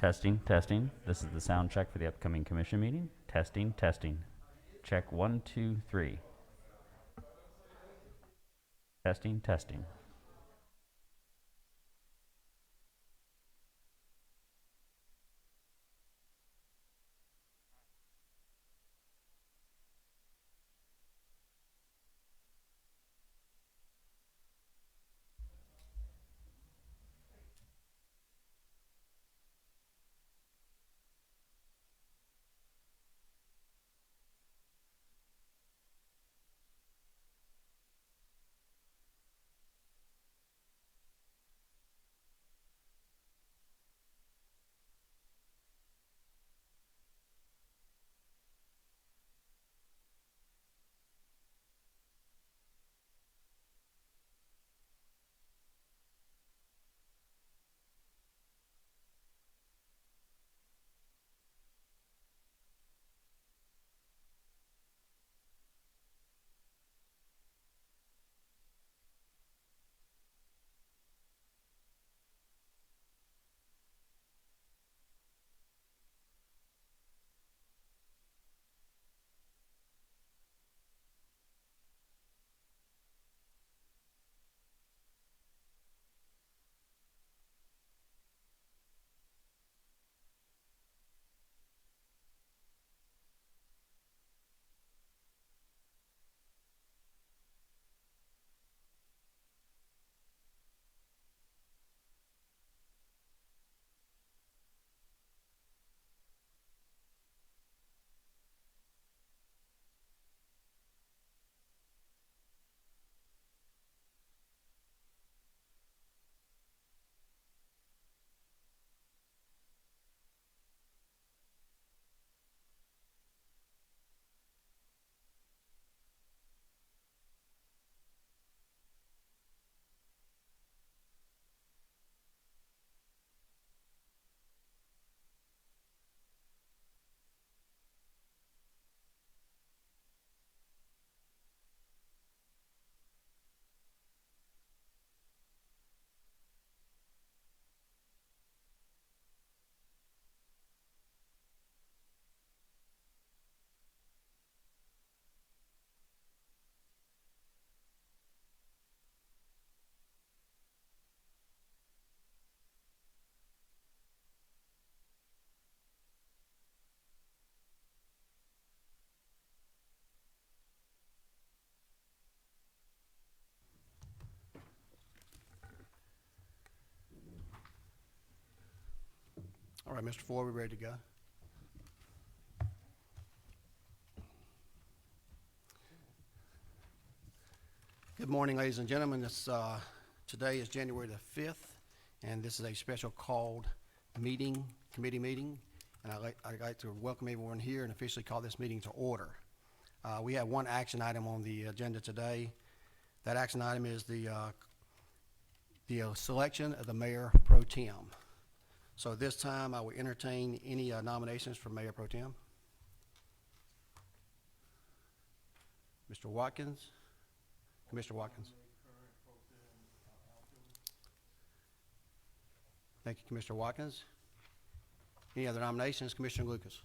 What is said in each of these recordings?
Testing, testing. This is the sound check for the upcoming commission meeting. Testing, testing. Check 1, 2, 3. Testing, testing. All right, Mr. Ford, we're ready to go. Good morning, ladies and gentlemen. Today is January the 5th, and this is a special called committee meeting, and I'd like to welcome everyone here and officially call this meeting to order. We have one action item on the agenda today. That action item is the selection of the mayor pro tem. So at this time, I will entertain any nominations for Mayor Pro Tem. Mr. Watkins. Commissioner Watkins. Thank you, Commissioner Watkins. Any other nominations? Commissioner Lucas.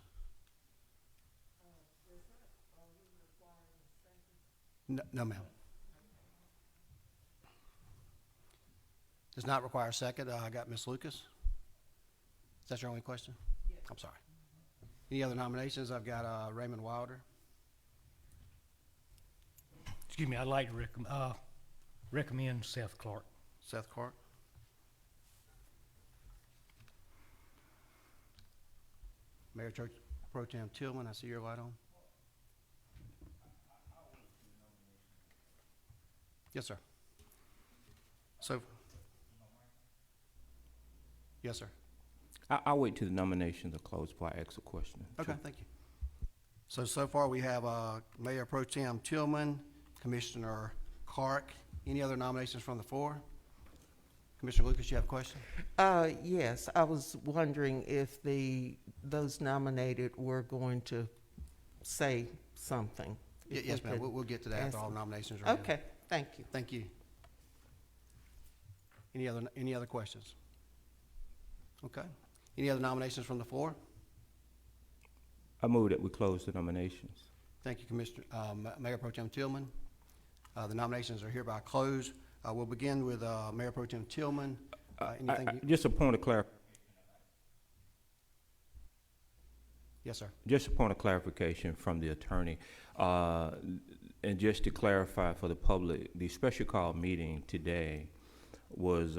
No, ma'am. Does not require a second. I got Ms. Lucas. Is that your only question? Yes. I'm sorry. Any other nominations? I've got Raymond Wilder. Excuse me, I'd like to recommend Seth Clark. Seth Clark. Mayor Pro Tem Tillman, I see your light on. Yes, sir. So, yes, sir. I'll wait till the nominations are closed before I ask a question. Okay, thank you. So far we have Mayor Pro Tem Tillman, Commissioner Clark. Any other nominations from the floor? Commissioner Lucas, you have a question? Yes, I was wondering if those nominated were going to say something. Yes, ma'am. We'll get to that after all nominations are in. Okay, thank you. Thank you. Any other questions? Okay. Any other nominations from the floor? I move that we close the nominations. Thank you, Commissioner, Mayor Pro Tem Tillman. The nominations are hereby closed. We'll begin with Mayor Pro Tem Tillman. Anything? Just a point of Yes, sir. Just a point of clarification from the attorney. And just to clarify for the public, the special call meeting today was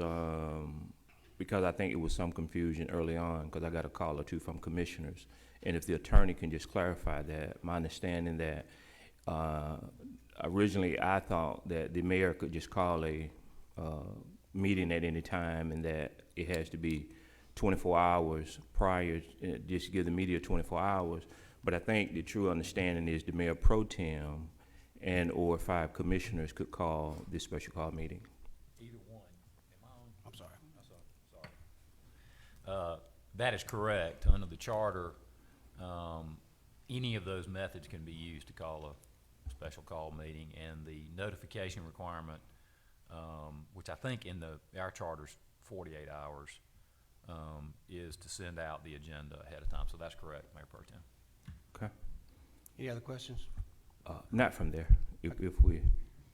because I think it was some confusion early on, because I got a call or two from commissioners. And if the attorney can just clarify that, my understanding that originally I thought that the mayor could just call a meeting at any time, and that it has to be 24 hours prior, just give the media 24 hours. But I think the true understanding is the mayor pro tem and or 5 commissioners could call this special call meeting. Either one. Am I on? I'm sorry. Sorry. That is correct. Under the charter, any of those methods can be used to call a special call meeting, and the notification requirement, which I think in our charter's 48 hours, is to send out the agenda ahead of time. So that's correct, Mayor Pro Tem. Okay. Any other questions? Not from there, if we.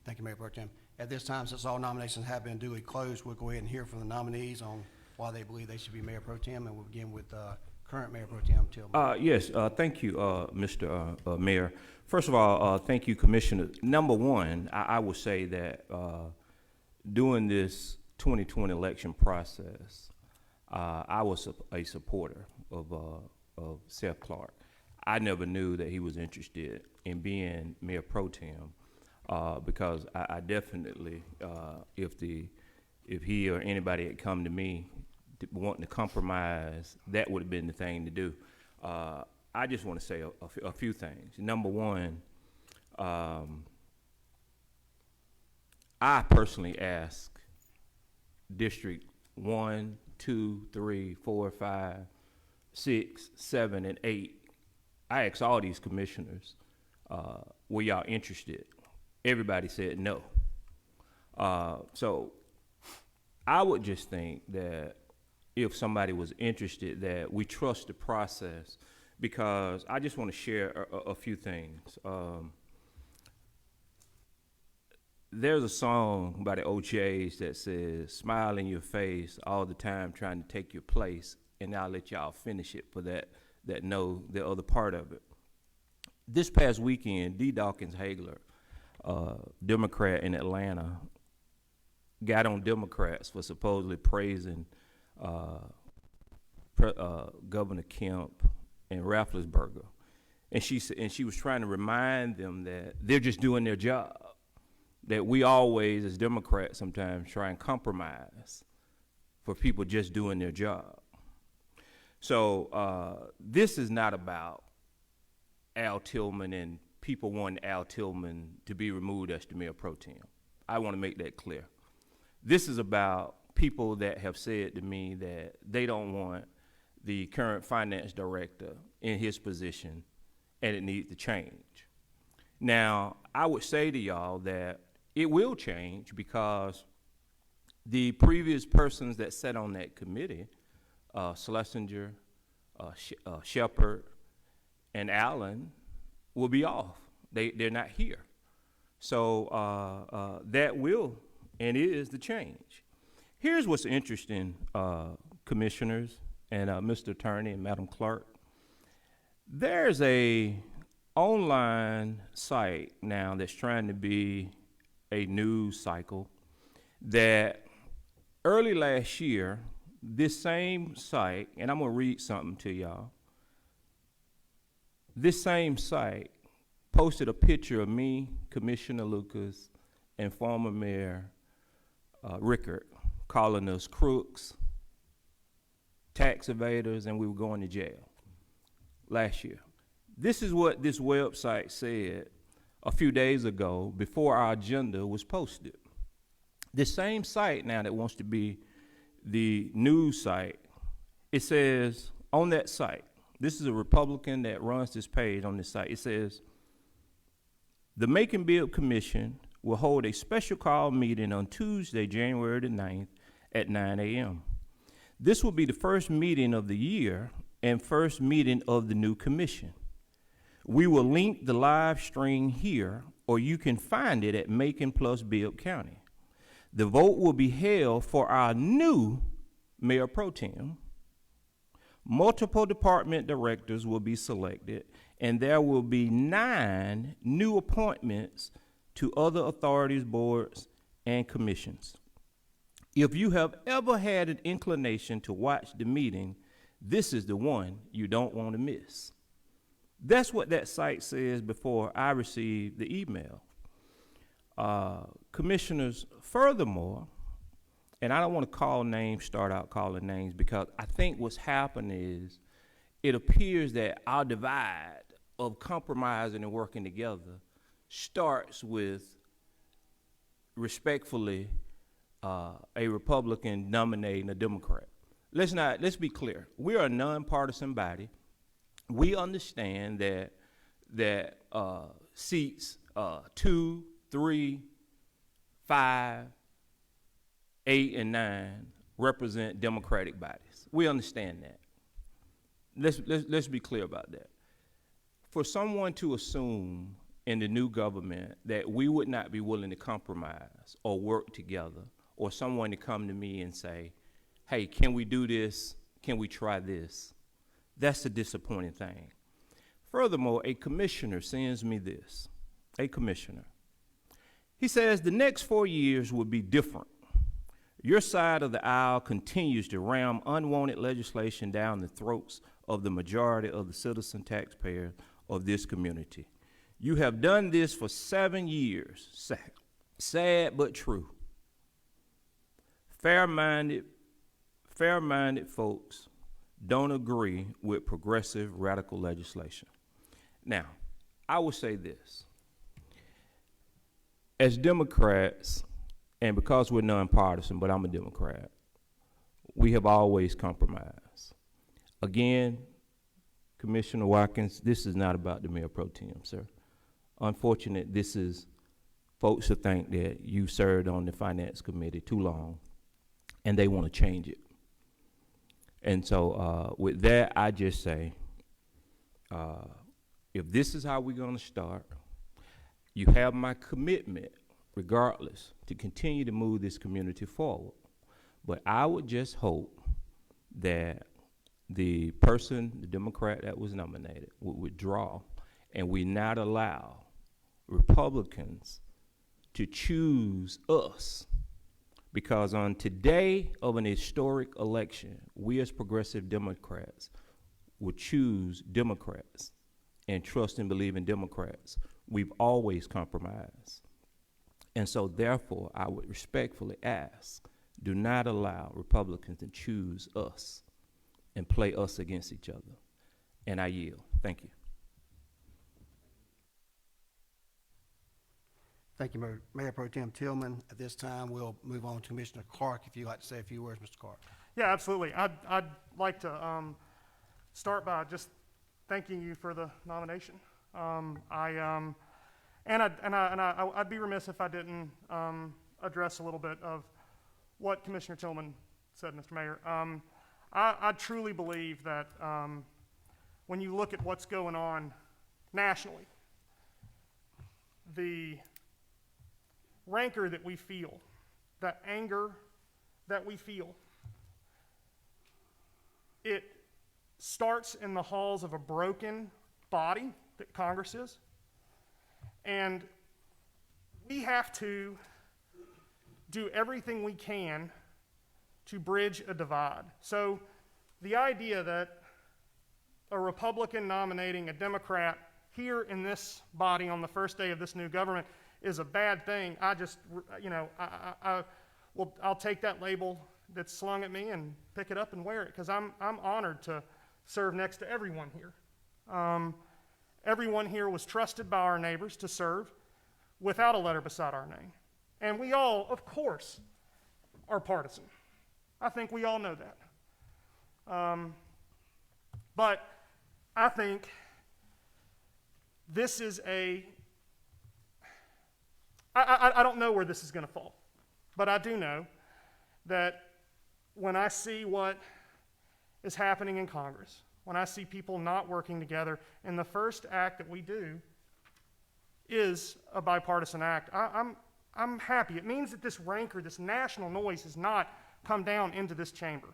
Thank you, Mayor Pro Tem. At this time, since all nominations have been duly closed, we'll go ahead and hear from the nominees on why they believe they should be Mayor Pro Tem, and we'll begin with current Mayor Pro Tem Tillman. Yes, thank you, Mr. Mayor. First of all, thank you, Commissioner. Number one, I would say that during this 2020 election process, I was a supporter of Seth Clark. I never knew that he was interested in being Mayor Pro Tem, because I definitely, if he or anybody had come to me wanting to compromise, that would have been the thing to do. I just want to say a few things. Number one, I personally asked District 1, 2, 3, 4, 5, 6, 7, and 8. I asked all these commissioners, were y'all interested? Everybody said no. So I would just think that if somebody was interested, that we trust the process, because I just want to share a few things. There's a song by the OJs that says, smile in your face all the time trying to take your place, and I'll let y'all finish it for that know the other part of it. This past weekend, D. Dawkins Hagler, Democrat in Atlanta, got on Democrats for supposedly praising Governor Kemp and Rafflesberger. And she was trying to remind them that they're just doing their job, that we always, as Democrats, sometimes try and compromise for people just doing their job. So this is not about Al Tillman and people wanting Al Tillman to be removed as the Mayor Pro Tem. I want to make that clear. This is about people that have said to me that they don't want the current finance director in his position, and it needs to change. Now, I would say to y'all that it will change, because the previous persons that sat on that committee, Schlesinger, Shepard, and Allen, will be off. They're not here. So that will and is the change. Here's what's interesting, commissioners and Mr. Attorney and Madam Clerk. There's a online site now that's trying to be a news cycle that early last year, this same site, and I'm going to read something to y'all. This same site posted a picture of me, Commissioner Lucas, and former Mayor Rickard, calling us crooks, tax evaders, and we were going to jail last year. This is what this website said a few days ago before our agenda was posted. This same site now that wants to be the news site, it says on that site, this is a Republican that runs this page on this site, it says, the Macon-Bibb Commission will hold a special call meeting on Tuesday, January the 9th at 9 a.m. This will be the first meeting of the year and first meeting of the new commission. We will link the live stream here, or you can find it at Macon-Bibb County. The vote will be held for our new mayor pro tem. Multiple department directors will be selected, and there will be 9 new appointments to other authorities, boards, and commissions. If you have ever had an inclination to watch the meeting, this is the one you don't want to miss. That's what that site says before I received the email. Commissioners, furthermore, and I don't want to start out calling names, because I think what's happened is it appears that our divide of compromising and working together starts with, respectfully, a Republican nominating a Democrat. Let's be clear. We are a nonpartisan body. We understand that seats 2, 3, 5, 8, and 9 represent Democratic bodies. We understand that. Let's be clear about that. For someone to assume in the new government that we would not be willing to compromise or work together, or someone to come to me and say, hey, can we do this? Can we try this? That's a disappointing thing. Furthermore, a commissioner sends me this. A commissioner. He says, the next 4 years will be different. Your side of the aisle continues to ram unwanted legislation down the throats of the majority of the citizen taxpayers of this community. You have done this for 7 years. Sad but true. Fair-minded folks don't agree with progressive radical legislation. Now, I will say this. As Democrats, and because we're nonpartisan, but I'm a Democrat, we have always compromised. Again, Commissioner Watkins, this is not about the mayor pro tem, sir. Unfortunately, this is folks who think that you served on the finance committee too long, and they want to change it. And so with that, I just say, if this is how we're going to start, you have my commitment, regardless, to continue to move this community forward. But I would just hope that the person, the Democrat that was nominated, would withdraw, and we not allow Republicans to choose us. Because on today of an historic election, we as progressive Democrats will choose Democrats and trust and believe in Democrats. We've always compromised. And so therefore, I would respectfully ask, do not allow Republicans to choose us and play us against each other. And I yield. Thank you. Thank you, Mayor Pro Tem Tillman. At this time, we'll move on to Commissioner Clark, if you'd like to say a few words, Mr. Clark. Yeah, absolutely. I'd like to start by just thanking you for the nomination. I'd be remiss if I didn't address a little bit of what Commissioner Tillman said, Mr. Mayor. I truly believe that when you look at what's going on nationally, the rancor that we feel, that anger that we feel, it starts in the halls of a broken body that Congress is. And we have to do everything we can to bridge a divide. So the idea that a Republican nominating a Democrat here in this body on the first day of this new government is a bad thing, I'll take that label that's slung at me and pick it up and wear it, because I'm honored to serve next to everyone here. Everyone here was trusted by our neighbors to serve without a letter beside our name. And we all, of course, are partisan. I think we all know that. But I think this is I don't know where this is going to fall, but I do know that when I see what is happening in Congress, when I see people not working together, and the first act that we do is a bipartisan act, I'm happy. It means that this rancor, this national noise, has not come down into this chamber.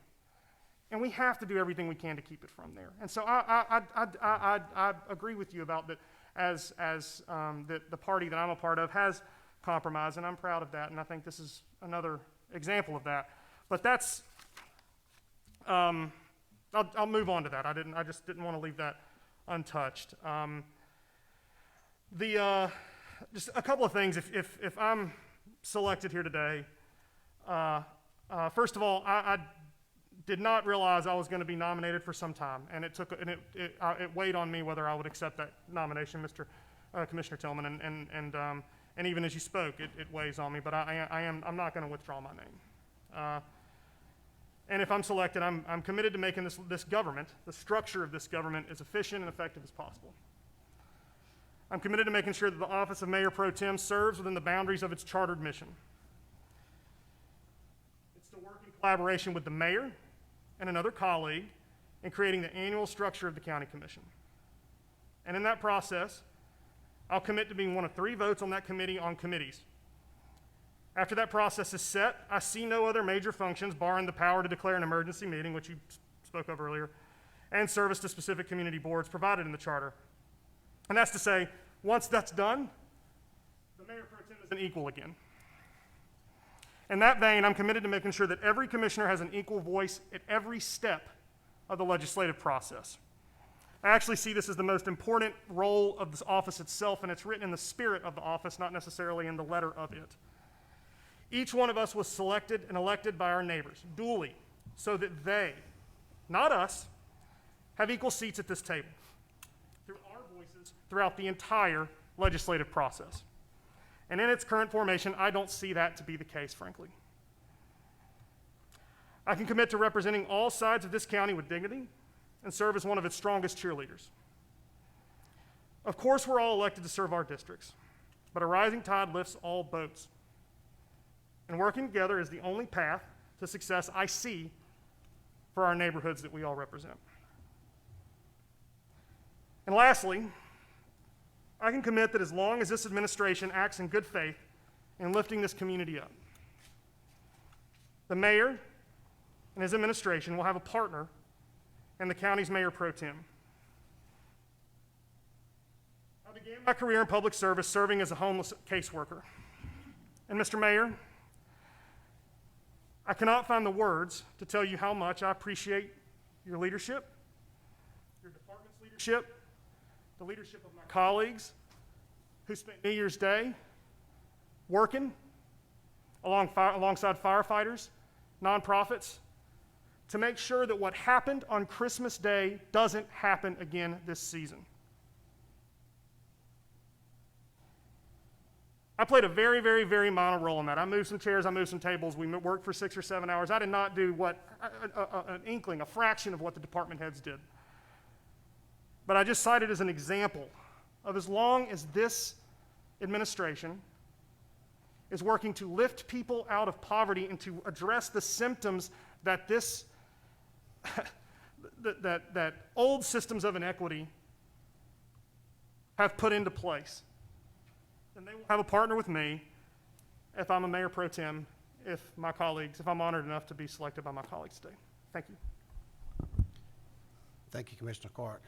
And we have to do everything we can to keep it from there. And so I agree with you about that as the party that I'm a part of has compromised, and I'm proud of that, and I think this is another example of that. But that's, I'll move on to that. I just didn't want to leave that untouched. Just a couple of things, if I'm selected here today, first of all, I did not realize I was going to be nominated for some time, and it weighed on me whether I would accept that nomination, Commissioner Tillman, and even as you spoke, it weighs on me. But I'm not going to withdraw my name. And if I'm selected, I'm committed to making this government, the structure of this government, as efficient and effective as possible. I'm committed to making sure that the office of Mayor Pro Tem serves within the boundaries of its chartered mission. It's to work in collaboration with the mayor and another colleague in creating the annual structure of the county commission. And in that process, I'll commit to being one of 3 votes on that committee on committees. After that process is set, I see no other major functions barring the power to declare an emergency meeting, which you spoke of earlier, and service to specific community boards provided in the charter. And that's to say, once that's done, the Mayor Pro Tem is an equal again. In that vein, I'm committed to making sure that every commissioner has an equal voice at every step of the legislative process. I actually see this as the most important role of this office itself, and it's written in the spirit of the office, not necessarily in the letter of it. Each one of us was selected and elected by our neighbors, duly, so that they, not us, have equal seats at this table through our voices throughout the entire legislative process. And in its current formation, I don't see that to be the case, frankly. I can commit to representing all sides of this county with dignity and serve as one of its strongest cheerleaders. Of course, we're all elected to serve our districts, but a rising tide lifts all boats. And working together is the only path to success I see for our neighborhoods that we all represent. And lastly, I can commit that as long as this administration acts in good faith in lifting this community up, the mayor and his administration will have a partner in the county's Mayor Pro Tem. I began my career in public service serving as a homeless caseworker. And Mr. Mayor, I cannot find the words to tell you how much I appreciate your leadership, your department's leadership, the leadership of my colleagues who spent New Year's Day working alongside firefighters, nonprofits, to make sure that what happened on Christmas Day doesn't happen again this season. I played a very, very, very minor role in that. I moved some chairs, I moved some tables, we worked for 6 or 7 hours. I did not do an inkling, a fraction of what the department heads did. But I just cited as an example of as long as this administration is working to lift people out of poverty and to address the symptoms that that old systems of inequity have put into place, then they will have a partner with me if I'm a Mayor Pro Tem, if I'm honored enough to be selected by my colleagues today. Thank you. Thank you, Commissioner Clark.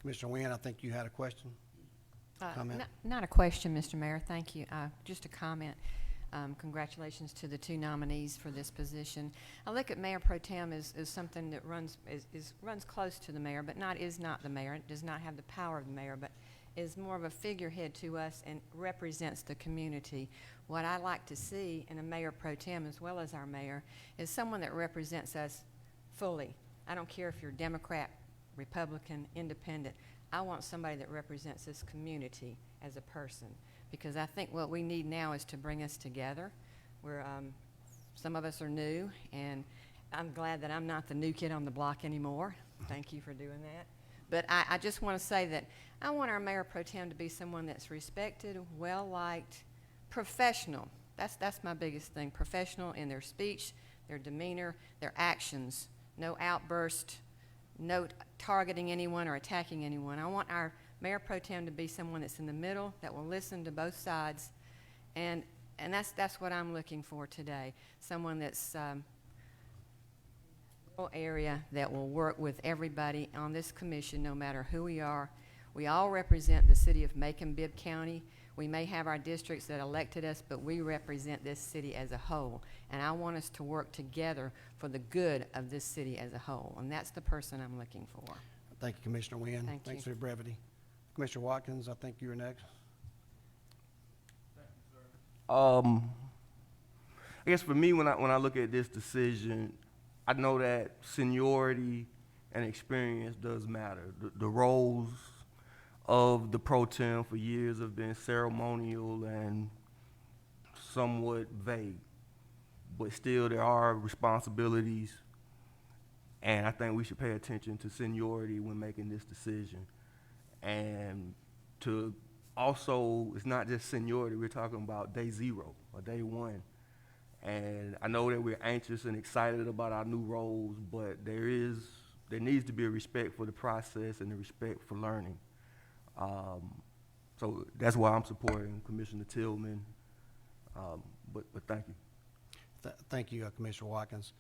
Commissioner Wynn, I think you had a question? Comment? Not a question, Mr. Mayor. Thank you. Just a comment. Congratulations to the 2 nominees for this position. I look at Mayor Pro Tem as something that runs close to the mayor, but is not the mayor. It does not have the power of the mayor, but is more of a figurehead to us and represents the community. What I like to see in a Mayor Pro Tem, as well as our mayor, is someone that represents us fully. I don't care if you're Democrat, Republican, Independent. I want somebody that represents this community as a person, because I think what we need now is to bring us together. Some of us are new, and I'm glad that I'm not the new kid on the block anymore. Thank you for doing that. But I just want to say that I want our Mayor Pro Tem to be someone that's respected, well-liked, professional. That's my biggest thing, professional in their speech, their demeanor, their actions. No outburst, no targeting anyone or attacking anyone. I want our Mayor Pro Tem to be someone that's in the middle, that will listen to both sides, and that's what I'm looking for today. Someone that's area that will work with everybody on this commission, no matter who we are. We all represent the city of Macon-Bibb County. We may have our districts that elected us, but we represent this city as a whole. And I want us to work together for the good of this city as a whole. And that's the person I'm looking for. Thank you, Commissioner Wynn. Thank Thanks you. for your brevity. Commissioner Watkins, I think you're next. I guess for me, when I look at this decision, I know that seniority and experience does matter. The roles of the pro tem for years have been ceremonial and somewhat vague, but still there are responsibilities, and I think we should pay attention to seniority when making this decision. And to also, it's not just seniority, we're talking about day zero or day one. And I know that we're anxious and excited about our new roles, but there needs to be a respect for the process and a respect for learning. So that's why I'm supporting Commissioner Tillman. But thank you. Thank you, Commissioner Watkins.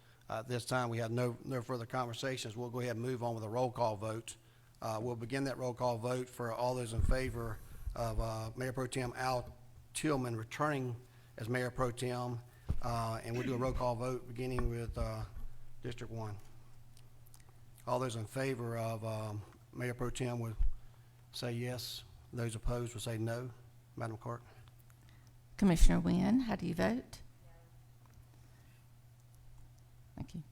This time, we have no further conversations. We'll go ahead and move on with a roll call vote. We'll begin that roll call vote for all those in favor of Mayor Pro Tem Al Tillman returning as Mayor Pro Tem. And we'll do a roll call vote beginning with District 1. All those in favor of Mayor Pro Tem will say yes. Those opposed will say no. Madam Clerk. Commissioner Wynn, how do you vote? Thank you.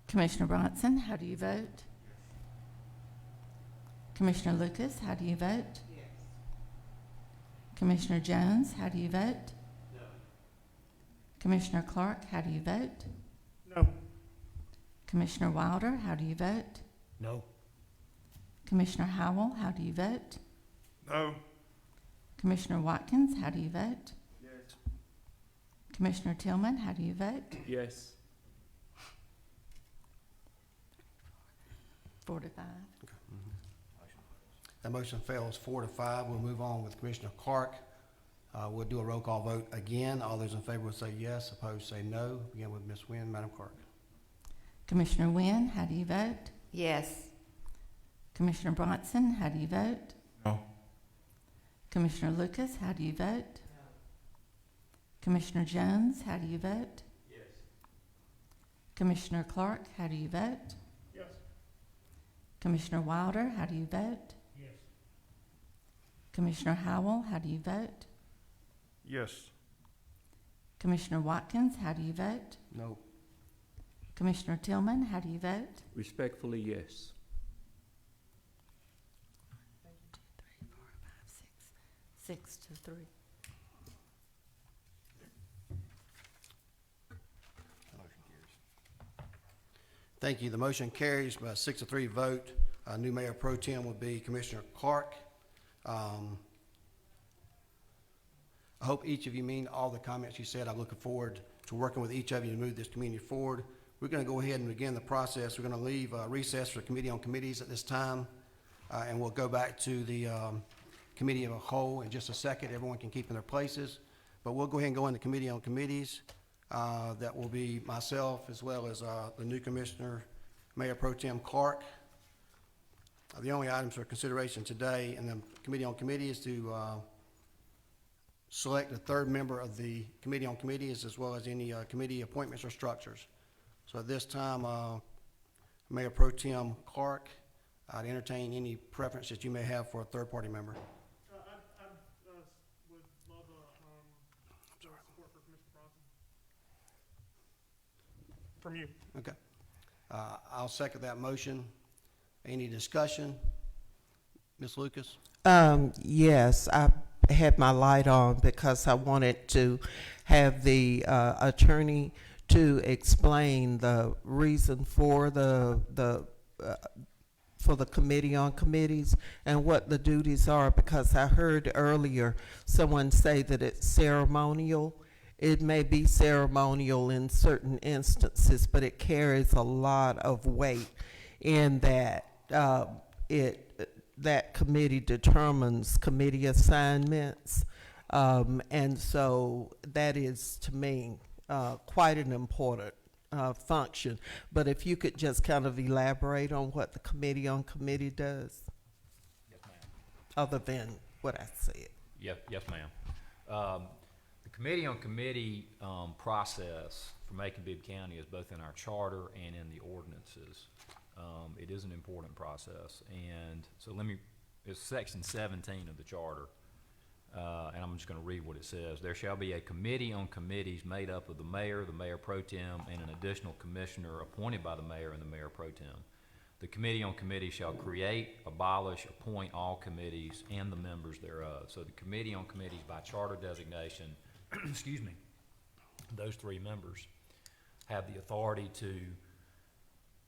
Commissioner Bronson, how do you vote? Commissioner Lucas, how do you vote? Yes. Commissioner Jones, how do you vote? No. Commissioner Clark, how do you vote? No. Commissioner Wilder, how do you vote? No. Commissioner Howell, how do you vote? No. Commissioner Watkins, how do you vote? Yes. Commissioner Tillman, how do you vote? Yes. 4 to 5. That motion fails 4-5. We'll move on with Commissioner Clark. We'll do a roll call vote again. All those in favor will say yes, opposed say no. Begin with Ms. Wynn. Madam Clerk. Commissioner Wynn, how do you vote? Yes. Commissioner Bronson, how do you vote? No. Commissioner Lucas, how do you vote? Commissioner Jones, how do you vote? Yes. Commissioner Clark, how do you vote? Yes. Commissioner Wilder, how do you vote? Yes. Commissioner Howell, how do you vote? Yes. Commissioner Watkins, how do you vote? No. Commissioner Tillman, how do you vote? Respectfully, yes. 1, 2, 3, 4, 5, 6. 6 to 3. Thank you. The motion carries by a 6-3 vote. New Mayor Pro Tem will be Commissioner Clark. I hope each of you mean all the comments you said. I'm looking forward to working with each of you to move this community forward. We're going to go ahead and begin the process. We're going to leave recess for Committee on Committees at this time, and we'll go back to the Committee of a Whole in just a second. Everyone can keep in their places, but we'll go ahead and go into Committee on Committees. That will be myself as well as the new Commissioner, Mayor Pro Tem Clark. The only items for consideration today in the Committee on Committee is to select a third member of the Committee on Committees as well as any committee appointments or structures. So at this time, Mayor Pro Tem Clark, I'd entertain any preference that you may have for a third-party member. I would love support for Commissioner Bronson. From you. Okay. I'll second that motion. Any discussion? Ms. Lucas? Yes, I had my light on because I wanted to have the attorney to explain the reason for the for the Committee on Committees and what the duties are, because I heard earlier someone say that it's ceremonial. It may be ceremonial in certain instances, but it carries a lot of weight in that that committee determines committee assignments. And so that is, to me, quite an important function. But if you could just kind of elaborate on what the Committee on Committee does, Yes, ma'am. other than what I said. Yes, ma'am. The Committee on Committee process for Macon-Bibb County is both in our charter and in the ordinances. It is an important process, and so it's section 17 of the charter, and I'm just going to read what it says. There shall be a committee on committees made up of the mayor pro tem, and an additional commissioner appointed by the mayor and the mayor pro tem. The committee on committees shall create, abolish, appoint all committees and the members thereof. So the committee on committees by charter designation, excuse me, those three members have the authority to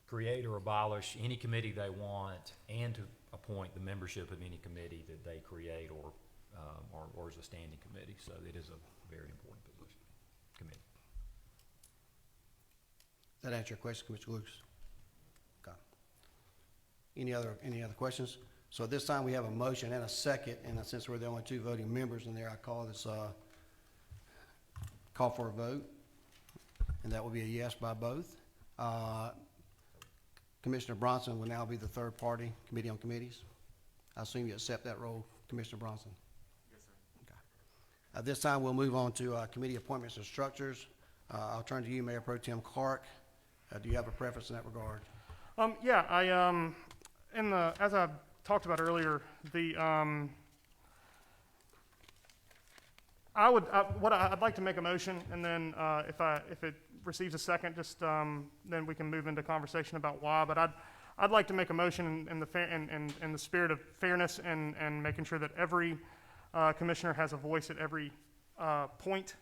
create or abolish any committee they want and to appoint the membership of any committee that they create or as a standing committee. So it is a very important position, committee. Does that answer your question, Commissioner Lucas? Okay. Any other questions? So at this time, we have a motion and a second, and since we're the only two voting members in there, I call this, call for a vote, and that will be a yes by both. Commissioner Bronson will now be the third party, Committee on Committees. I assume you accept that role, Commissioner Bronson? Yes, sir. Okay. At this time, we'll move on to committee appointments and structures. I'll turn to you, Mayor Pro Tem Clark. Do you have a preference in that regard? Yeah, as I talked about earlier, I'd like to make a motion, and then if it receives a second, just then we can move into conversation about why. But I'd like to make a motion in the spirit of fairness and making sure that every commissioner has a voice at every point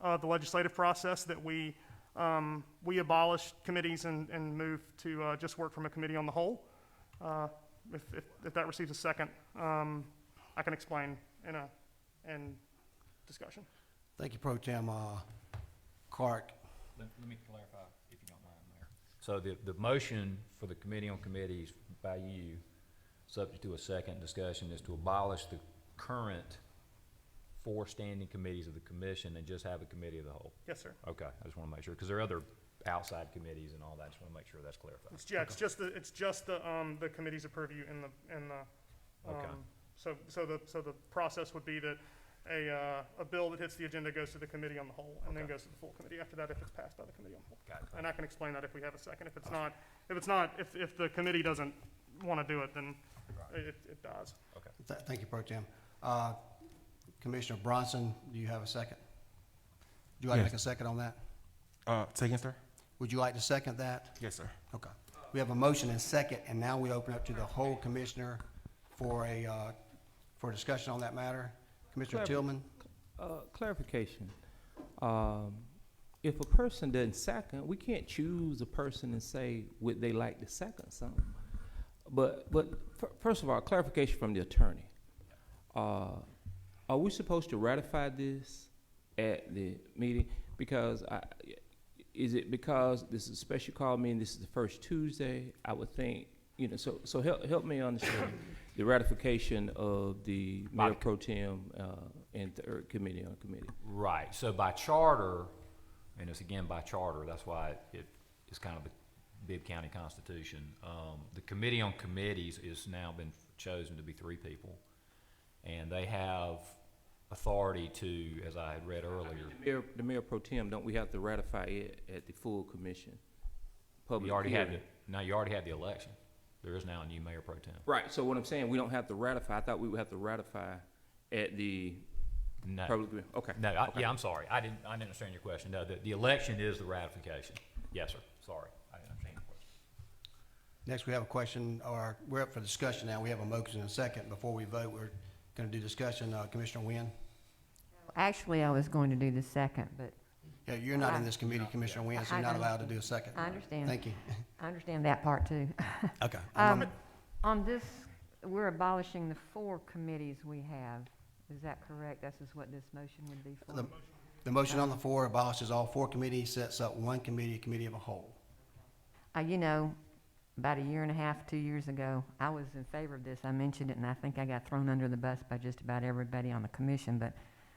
of the legislative process, that we abolish committees and move to just work from a committee on the whole. If that receives a second, I can explain in discussion. Thank you, Pro Tem Clark. Let me clarify, if you don't mind, Mayor. So the motion for the Committee on Committees by you, subject to a second discussion, is to abolish the current 4 standing committees of the commission and just have a committee of the whole. Yes, sir. Okay, I just want to make sure, because there are other outside committees and all that. Just want to make sure that's clarified. It's just the committees of purview in the Okay. So the process would be that a bill that hits the agenda goes to the committee on the whole, and then goes to the full committee after that if it's passed by the committee on the whole. Got it. And I can explain that if we have a second. If the committee doesn't want to do it, then it dies. Okay. Thank you, Pro Tem. Commissioner Bronson, do you have a second? Would you like to Yes. make a second on that? Second, sir? Would you like to second that? Yes, sir. Okay. We have a motion and second, and now we open up to the whole commissioner for for discussion on that matter. Commissioner Tillman? Clarification. If a person doesn't second, we can't choose a person and say, would they like to second something? But first of all, clarification from the attorney. Are we supposed to ratify this at the meeting? Because is it because this is a special call meeting, this is the first Tuesday? I would think, so help me understand the ratification of the Mayor Pro Tem and the Committee on Committee. Right. So by charter, and it's again by charter, that's why it's kind of the Bibb County Constitution. The Committee on Committees is now been chosen to be 3 people, and they have authority to, as I had read earlier. The Mayor Pro Tem, don't we have to ratify it at the full commission? You already had the election. There is now a new Mayor Pro Tem. Right, so what I'm saying, we don't have to ratify, I thought we would have to ratify at the No. public, okay. No, okay. I'm sorry. I didn't understand your question. No, the election is the ratification. Yes, sir. Sorry. I didn't understand your question. Next, we have a question, or we're up for discussion now. We have a motion and a second. Before we vote, we're going to do discussion. Commissioner Wynn? Actually, I was going to do the second, but Yeah, you're not in this committee, Commissioner Wynn, so you're not allowed to do a second. I understand. Thank you. I understand that part too. Okay. On this, we're abolishing the 4 committees we have. Is that correct? This is what this motion would be for? The motion on the floor abolishes all 4 committees, sets up one committee, a committee of a whole. You know, about a year and a half, 2 years ago, I was in favor of this. I mentioned it, and I think I got thrown under the bus by just about everybody on the commission, but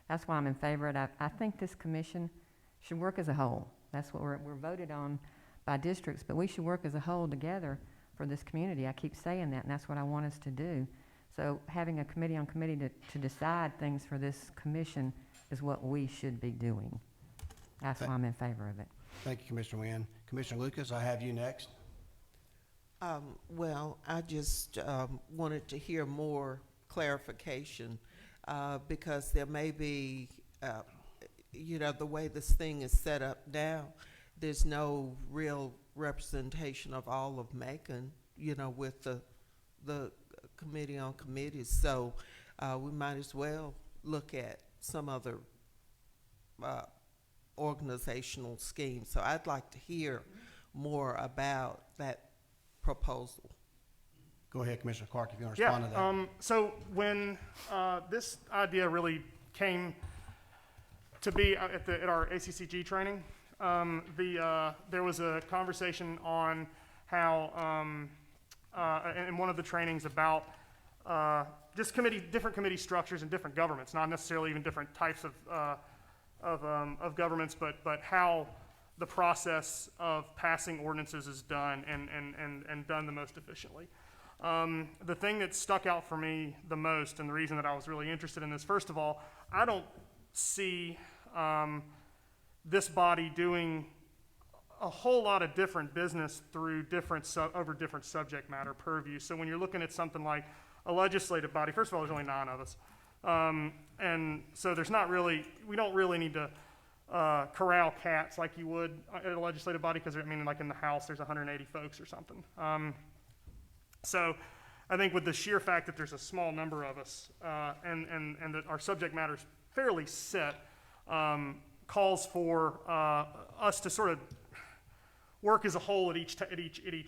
that's why I'm in favor of it. I think this commission should work as a whole. That's what we're voted on by districts, but we should work as a whole together for this community. I keep saying that, and that's what I want us to do. So having a committee on committee to decide things for this commission is what we should be doing. That's why I'm in favor of it. Thank you, Commissioner Wynn. Commissioner Lucas, I have you next. Well, I just wanted to hear more clarification because there may be, you know, the way this thing is set up now, there's no real representation of all of Macon, you know, with the committee on committees. So we might as well look at some other organizational scheme. So I'd like to hear more about that proposal. Go ahead, Commissioner Clark, if you want to respond to that. So when this idea really came to be at our ACCG training, there was a conversation on how, in one of the trainings about just different committee structures and different governments, not necessarily even different types of governments, but how the process of passing ordinances is done and done the most efficiently. The thing that stuck out for me the most, and the reason that I was really interested in this, first of all, I don't see this body doing a whole lot of different business through over different subject matter purview. So when you're looking at something like a legislative body, first of all, there's only 9 of us. And so we don't really need to corral cats like you would at a legislative body, because I mean, like in the House, there's 180 folks or something. So I think with the sheer fact that there's a small number of us and that our subject matter is fairly set, calls for us to sort of work as a whole at each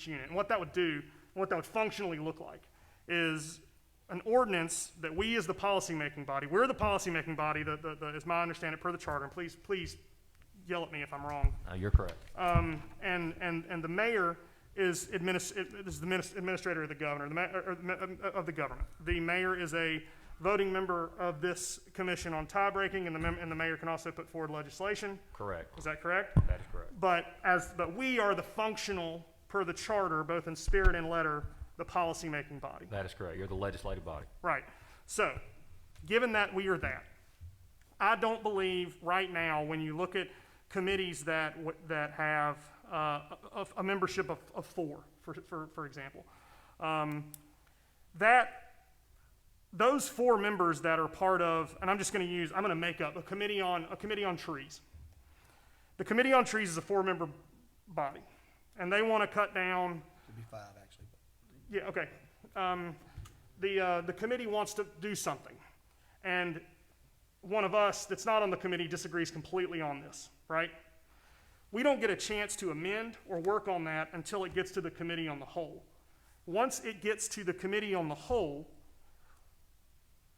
unit. And what that would do, what that would functionally look like, is an ordinance that we as the policymaking body, we're the policymaking body, as my understanding per the charter, and please yell at me if I'm wrong. You're correct. And the mayor is the administrator of the governor, of the government. The mayor is a voting member of this commission on tie breaking, and the mayor can also put forward legislation. Correct. Is that correct? That is correct. But we are the functional, per the charter, both in spirit and letter, the policymaking body. That is correct. You're the legislative body. Right. So, given that we are that, I don't believe right now, when you look at committees that have a membership of 4, for example, that those 4 members that are part of, and I'm going to make up a committee on trees. The committee on trees is a 4-member body, and they want to cut down. Should be 5, actually. Yeah, okay. The committee wants to do something, and one of us that's not on the committee disagrees completely on this, right? We don't get a chance to amend or work on that until it gets to the committee on the whole. Once it gets to the committee on the whole,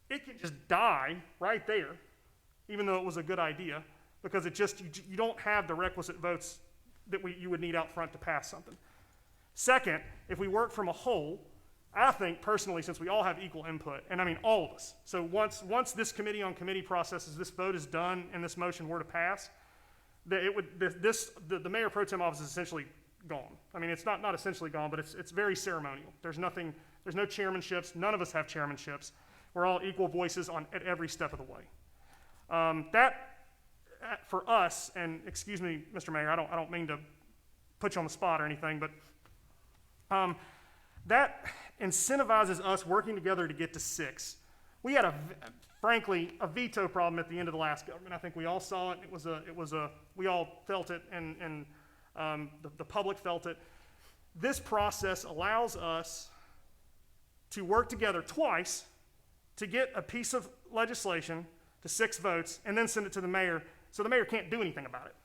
it can just die right there, even though it was a good idea, because you don't have the requisite votes that you would need out front to pass something. Second, if we work from a whole, I think personally, since we all have equal input, and I mean all of us, so once this committee on committee processes, this vote is done and this motion were to pass, the mayor pro tem office is essentially gone. I mean, it's not essentially gone, but it's very ceremonial. There's no chairmanships. None of us have chairmanships. We're all equal voices at every step of the way. For us, and excuse me, Mr. Mayor, I don't mean to put you on the spot or anything, but that incentivizes us working together to get to 6. We had frankly, a veto problem at the end of the last government. I think we all saw it. We all felt it, and the public felt it. This process allows us to work together twice to get a piece of legislation to 6 votes and then send it to the mayor, so the mayor can't do anything about it.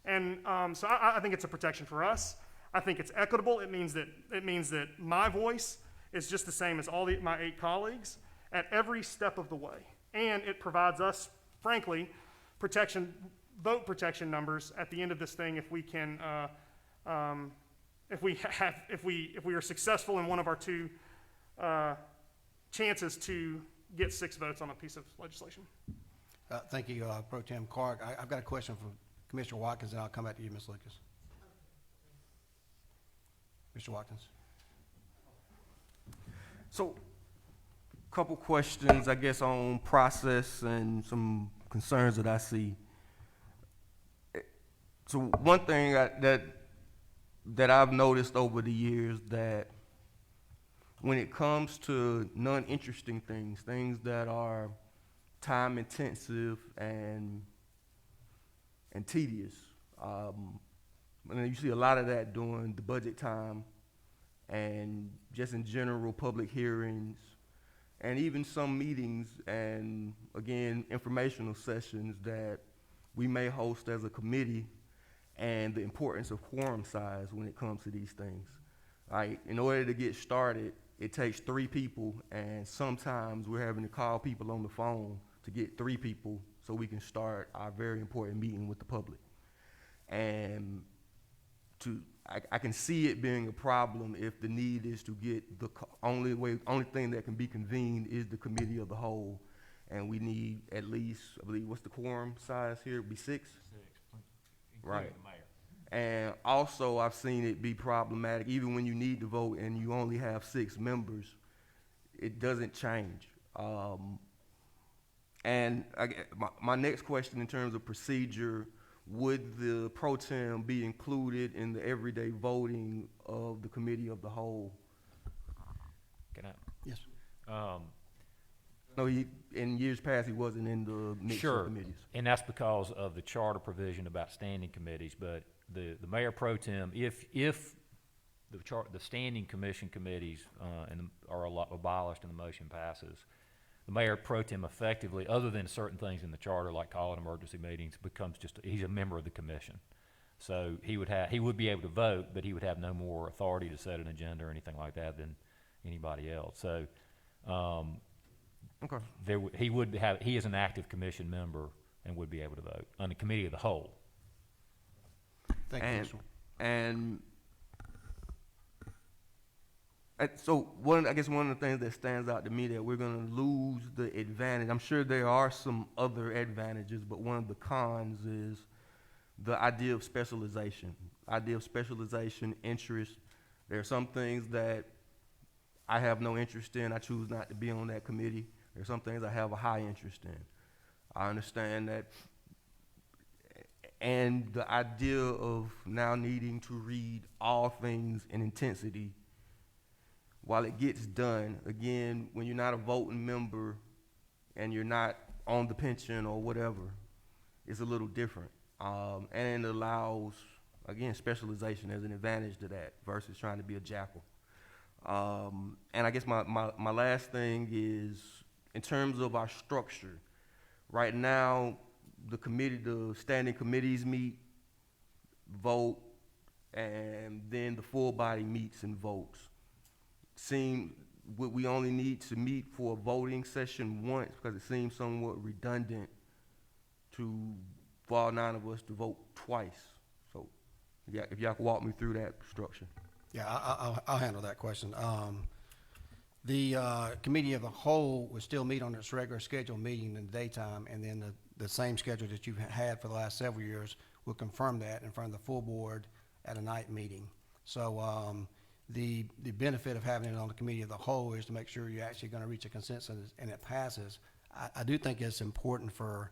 And so I think it's a protection for us. I think it's equitable. It means that my voice is just the same as all my 8 colleagues at every step of the way. And it provides us, frankly, vote protection numbers at the end of this thing if we can, if we are successful in one of our 2 chances to get 6 votes on a piece of legislation. Thank you, Pro Tem Clark. I've got a question for Commissioner Watkins, and I'll come back to you, Ms. Lucas. Mr. Watkins. So, couple questions, I guess, on process and some concerns that I see. So one thing that I've noticed over the years, that when it comes to non-interesting things that are time intensive and tedious, and you see a lot of that during the budget time and just in general public hearings and even some meetings and, again, informational sessions that we may host as a committee, and the importance of quorum size when it comes to these things. Right? In order to get started, it takes 3 people, and sometimes we're having to call people on the phone to get 3 people so we can start our very important meeting with the public. And I can see it being a problem if the need is to get the only thing that can be convened is the committee of the whole, and we need at least, I believe, what's the quorum size here? It'd be 6? 6, Right. the mayor. And also, I've seen it be problematic, even when you need to vote and you only have 6 members, it doesn't change. And my next question in terms of procedure, would the pro tem be included in the everyday voting of the committee of the whole? Can I? Yes. No, in years past, he wasn't in the mix Sure, of committees. and that's because of the charter provision about standing committees, but the mayor pro tem, if the standing committees are abolished and the motion passes, the mayor pro tem effectively, other than certain things in the charter like calling emergency meetings, becomes he's a member of the commission. So he would be able to vote, but he would have no more authority to set an agenda or anything like that than anybody else. So Okay. he is an active commission member and would be able to vote on the committee of the whole. Thank you, Mr. And so one of the things that stands out to me that we're going to lose the advantage. I'm sure there are some other advantages, but one of the cons is the idea of specialization. Interest. There are some things that I have no interest in. I choose not to be on that committee. There are some things I have a high interest in. I understand that. And the idea of now needing to read all things in intensity while it gets done, again, when you're not a voting member and you're not on the pension or whatever, it's a little different. And it allows, again, specialization as an advantage to that versus trying to be a jackal. And I guess my last thing is, in terms of our structure, right now, the standing committees meet, vote, and then the full body meets and votes. We only need to meet for a voting session once because it seems somewhat redundant for all 9 of us to vote twice. So, yeah, if y'all could walk me through that structure. Yeah, I'll handle that question. The committee of the whole would still meet on its regular scheduled meeting in the daytime, and then the same schedule that you've had for the last several years will confirm that in front of the full board at a night meeting. So the benefit of having it on the committee of the whole is to make sure you're actually going to reach a consensus and it passes. I do think it's important for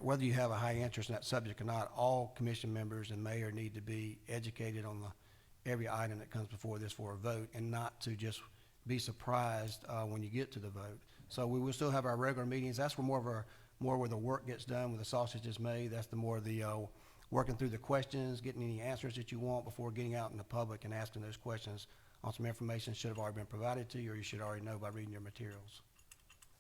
whether you have a high interest in that subject or not, all commission members and mayor need to be educated on every item that comes before this for a vote, and not to just be surprised when you get to the vote. So we will still have our regular meetings. That's where where the work gets done, where the sausage is made. That's the more the working through the questions, getting any answers that you want before getting out in the public and asking those questions on some information should have already been provided to you, or you should already know by reading your materials.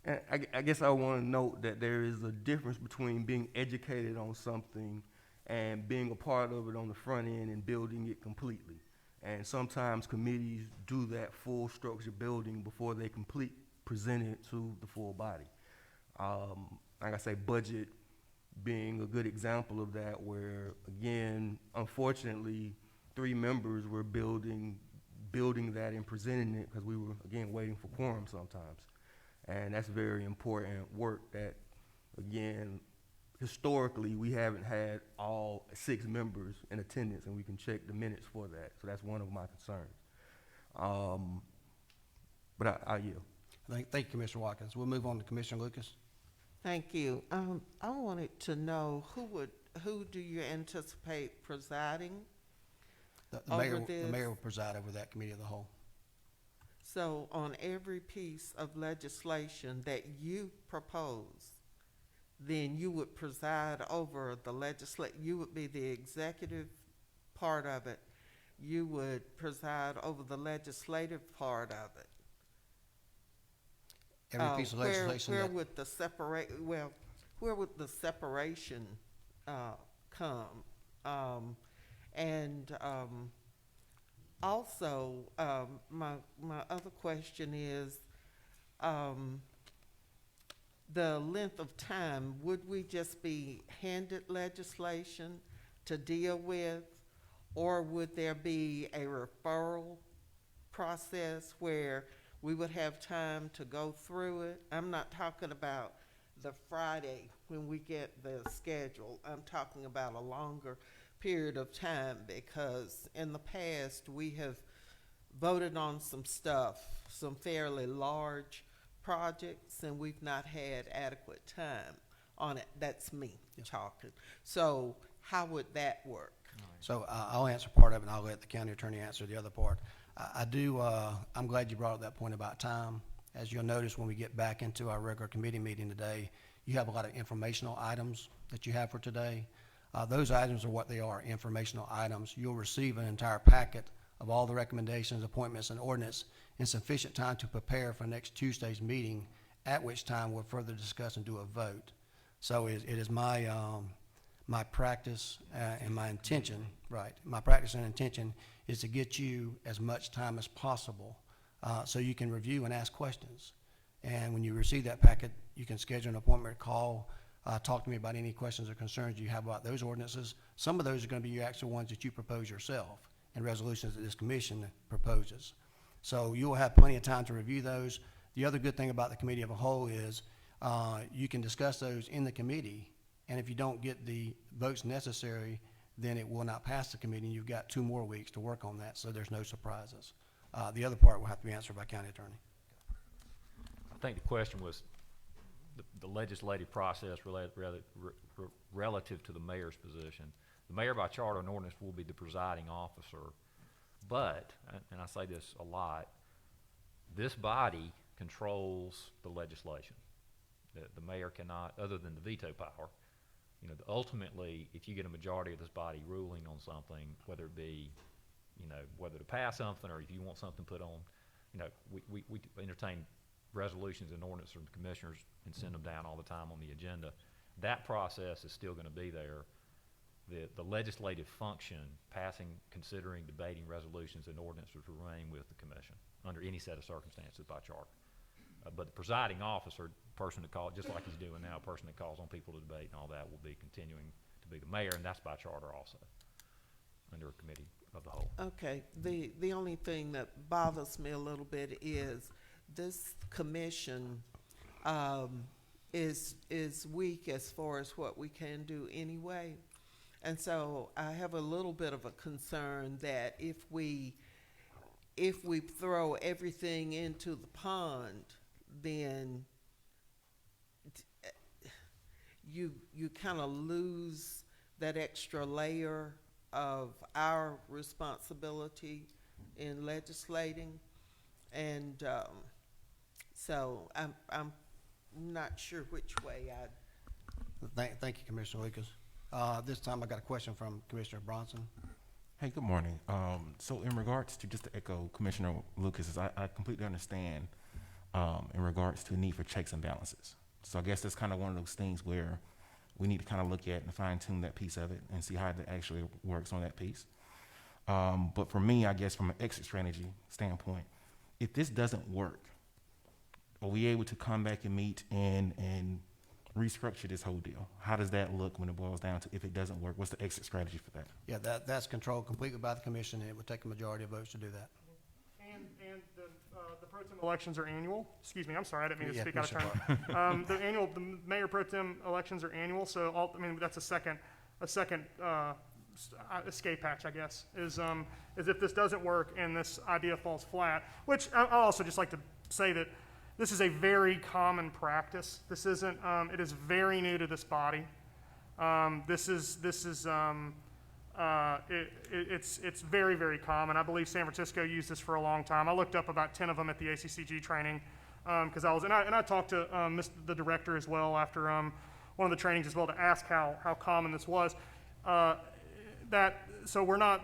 And I guess I want to note that there is a difference between being educated on something and being a part of it on the front end and building it completely. And sometimes committees do that full structure building before they present it to the full body. Like I say, budget being a good example of that, where again, unfortunately, 3 members were building that and presenting it because we were, again, waiting for quorum sometimes. And that's very important work that, again, historically, we haven't had all 6 members in attendance, and we can check the minutes for that. So that's one of my concerns. But I yield. Thank you, Commissioner Watkins. We'll move on to Commissioner Lucas. Thank you. I wanted to know who do you anticipate presiding? The mayor will preside over that committee of the whole. So on every piece of legislation that you propose, then you would preside over the you would be the executive part of it. You would preside over the legislative part of it. Every piece of legislation where that, would the where would the separation come? Also, my other question is, the length of time, would we just be handed legislation to deal with, or would there be a referral process where we would have time to go through it? I'm not talking about the Friday when we get the schedule. I'm talking about a longer period of time, because in the past we have voted on some stuff, some fairly large projects, and we've not had adequate time on it. That's me talking. So how would that work? so I'll answer part of it, and I'll let the county attorney answer the other part. I'm glad you brought up that point about time. As you'll notice, when we get back into our regular committee meeting today, you have a lot of informational items that you have for today. Those items are what they are, informational items. You'll receive an entire packet of all the recommendations, appointments, and ordinance in sufficient time to prepare for next Tuesday's meeting, at which time we'll further discuss and do a vote. So it is my practice and my intention, right, my practice and intention is to get you as much time as possible so you can review and ask questions. And when you receive that packet, you can schedule an appointment, call, talk to me about any questions or concerns you have about those ordinances. Some of those are going to be your actual ones that you propose yourself and resolutions that this commission proposes. So you will have plenty of time to review those. The other good thing about the committee of a whole is you can discuss those in the committee, and if you don't get the votes necessary, then it will not pass the committee, and you've got 2 more weeks to work on that, so there's no surprises. The other part will have to be answered by county attorney. I think the question was the legislative process relative to the mayor's position. The mayor by charter and ordinance will be the presiding officer, but, and I say this a lot, this body controls the legislation. The mayor cannot, other than the veto power, ultimately, if you get a majority of this body ruling on something, whether it be, whether to pass something or if you want something put on, we entertain resolutions and ordinances from the commissioners and send them down all the time on the agenda. That process is still going to be there. The legislative function, passing, considering, debating resolutions and ordinances will remain with the commission under any set of circumstances by charter. But the presiding officer, person to call, just like he's doing now, a person that calls on people to debate and all that, will be continuing to be the mayor, and that's by charter also, under a committee of the whole. Okay, the only thing that bothers me a little bit is this commission is weak as far as what we can do anyway. And so I have a little bit of a concern that if we throw everything into the pond, then you kind of lose that extra layer of our responsibility in legislating. And so I'm not sure which way Thank you, Commissioner Lucas. This time I got a question from Commissioner Bronson. Hey, good morning. So in regards to, just to echo Commissioner Lucas, I completely understand in regards to the need for checks and balances. So I guess that's kind of one of those things where we need to kind of look at and fine tune that piece of it and see how it actually works on that piece. But for me, I guess from an exit strategy standpoint, if this doesn't work, are we able to come back and meet and restructure this whole deal? How does that look when it boils down to if it doesn't work? What's the exit strategy for that? Yeah, that's controlled completely by the commission, and it would take a majority of votes to do that. And the pro tem elections are annual. Excuse me, I'm sorry, I didn't mean to Yeah, speak out of Commissioner turn. The mayor pro tem elections are annual, so that's a second escape hatch, I guess, is if this doesn't work and this idea falls flat, which I'll also just like to say that this is a very common practice. This isn't, it is very new to this body. It's very, very common. I believe San Francisco used this for a long time. I looked up about 10 of them at the ACCG training, because I talked to the director as well after one of the trainings as well to ask how common this was. So we're not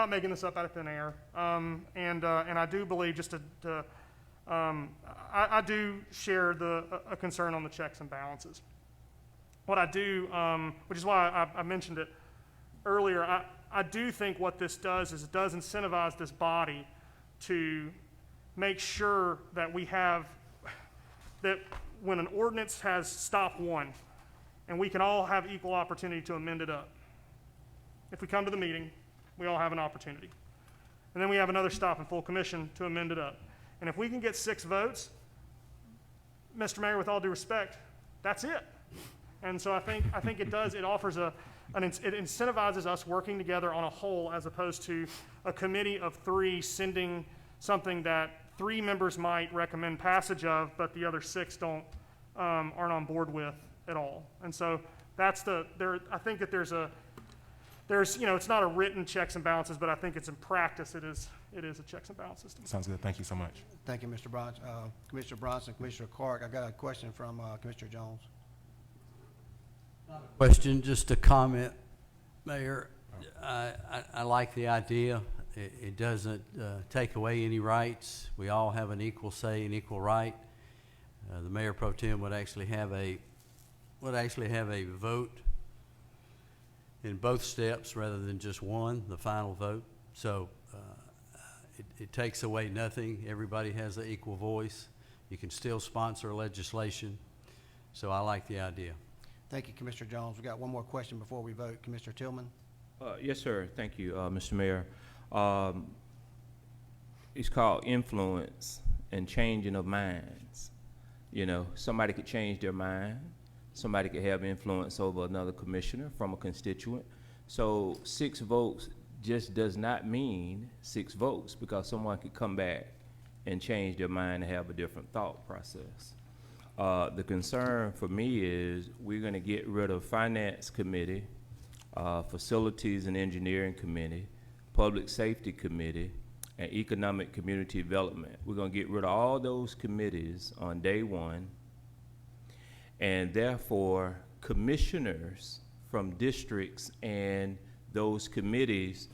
making this up out of thin air. And I do believe I do share a concern on the checks and balances. What I do, which is why I mentioned it earlier, I do think what this does is it does incentivize this body to make sure that that when an ordinance has stop one, and we can all have equal opportunity to amend it up. If we come to the meeting, we all have an opportunity. And then we have another stop in full commission to amend it up. And if we can get 6 votes, Mr. Mayor, with all due respect, that's it. And so I think it does, it offers it incentivizes us working together on a whole as opposed to a committee of 3 sending something that 3 members might recommend passage of, but the other 6 aren't on board with at all. And so I think that there's it's not a written checks and balances, but I think it's in practice, it is a checks and balance system. Sounds good. Thank you so much. Thank you, Mr. Bronson. Commissioner Bronson, Commissioner Clark, I got a question from Commissioner Jones. Question, just a comment, Mayor. I like the idea. It doesn't take away any rights. We all have an equal say and equal right. The Mayor Pro Tem would actually have a vote in both steps rather than just one, the final vote. So it takes away nothing. Everybody has an equal voice. You can still sponsor legislation. So I like the idea. Thank you, Commissioner Jones. We got one more question before we vote. Commissioner Tillman? Yes, sir. Thank you, Mr. Mayor. It's called influence and changing of minds. Somebody could change their mind. Somebody could have influence over another commissioner from a constituent. So 6 votes just does not mean 6 votes, because someone could come back and change their mind and have a different thought process. The concern for me is we're going to get rid of Finance Committee, Facilities and Engineering Committee, Public Safety Committee, and Economic Community Development. We're going to get rid of all those committees on day one, and therefore commissioners from districts and those committees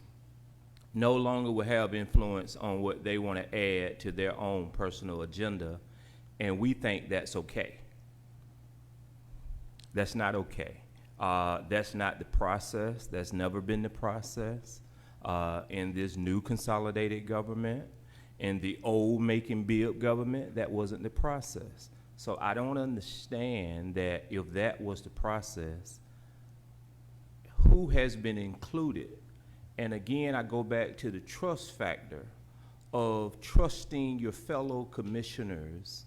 no longer will have influence on what they want to add to their own personal agenda, and we think that's okay. That's not okay. That's not the process. That's never been the process in this new consolidated government. In the old Macon-Bibb government, that wasn't the process. So I don't understand that if that was the process, who has been included? And again, I go back to the trust factor of trusting your fellow commissioners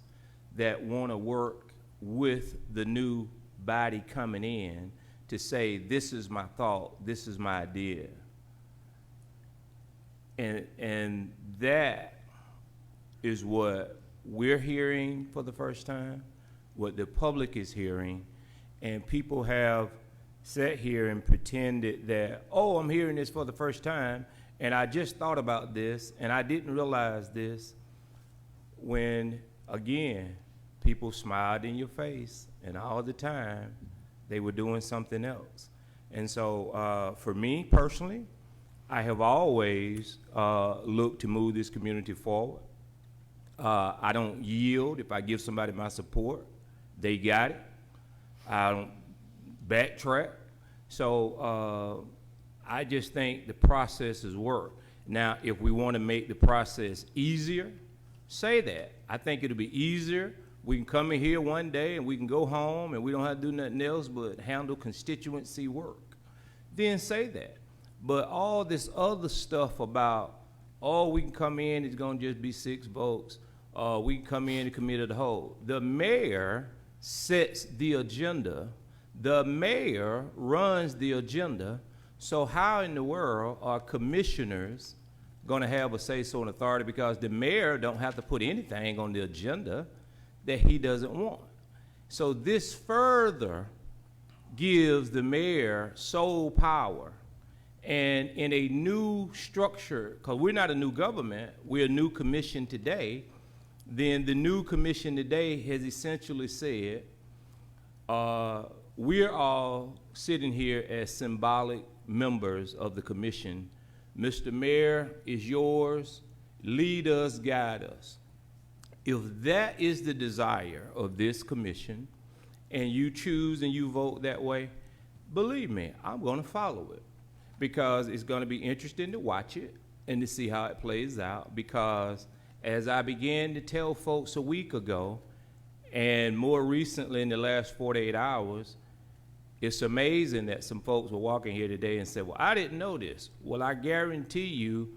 that want to work with the new body coming in to say, this is my thought, this is my idea. And that is what we're hearing for the first time, what the public is hearing, and people have sat here and pretended that, oh, I'm hearing this for the first time, and I just thought about this, and I didn't realize this, when, again, people smiled in your face, and all the time, they were doing something else. And so, for me personally, I have always looked to move this community forward. I don't yield. If I give somebody my support, they got it. I don't backtrack. So I just think the processes work. Now, if we want to make the process easier, say that. I think it'll be easier. We can come in here one day and we can go home and we don't have to do nothing else but handle constituency work. Then say that. But all this other stuff about, oh, we can come in, it's going to just be 6 votes. We can come in and committee of the whole. The mayor sets the agenda. The mayor runs the agenda. So how in the world are commissioners going to have a say-so and authority? Because the mayor don't have to put anything on the agenda that he doesn't want. So this further gives the mayor sole power. And in a new structure, because we're not a new government, we're a new commission today, then the new commission today has essentially said, we're all sitting here as symbolic members of the commission. Mr. Mayor, is yours. Lead us, guide us. If that is the desire of this commission, and you choose and you vote that way, believe me, I'm going to follow it, because it's going to be interesting to watch it and to see how it plays out. Because as I began to tell folks a week ago, and more recently in the last 48 hours, it's amazing that some folks were walking here today and said, well, I didn't know this. Well, I guarantee you,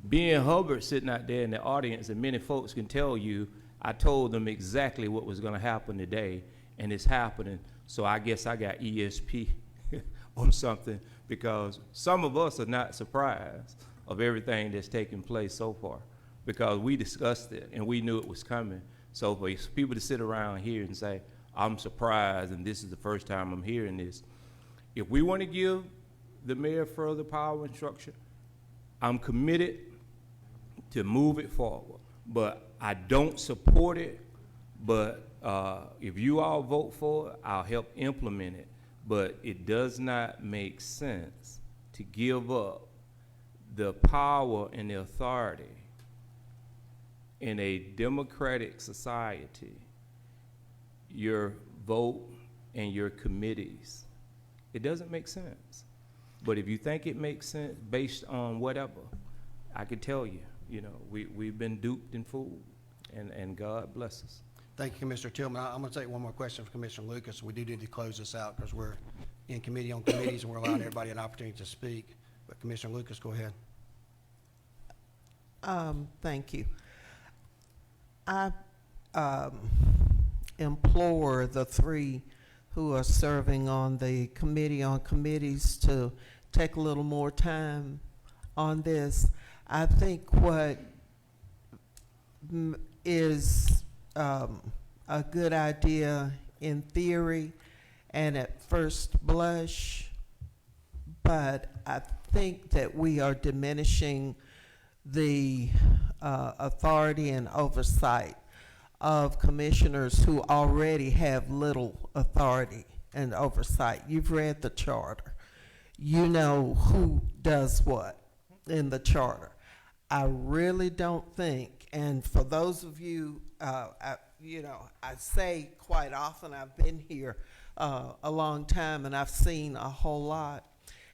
being Hubbard sitting out there in the audience, and many folks can tell you, I told them exactly what was going to happen today, and it's happening. So I guess I got ESP on something, because some of us are not surprised of everything that's taken place so far, because we discussed it and we knew it was coming. So for people to sit around here and say, I'm surprised and this is the first time I'm hearing this, if we want to give the mayor further power and structure, I'm committed to move it forward. But I don't support it, but if you all vote for it, I'll help implement it. But it does not make sense to give up the power and the authority in a democratic society, your vote and your committees. It doesn't make sense. But if you think it makes sense based on whatever, I can tell you, you know, we've been duped and fooled, and God bless us. Thank you, Commissioner Tillman. I'm going to take one more question from Commissioner Lucas. We do need to close this out because we're in committee on committees and we're allowing everybody an opportunity to speak. But Commissioner Lucas, go ahead. Thank you. I implore the 3 who are serving on the committee on committees to take a little more time on this. I think what is a good idea in theory and at first blush, but I think that we are diminishing the authority and oversight of commissioners who already have little authority and oversight. You've read the charter. You know who does what in the charter. I really don't think, and for those of you, I say quite often, I've been here a long time and I've seen a whole lot,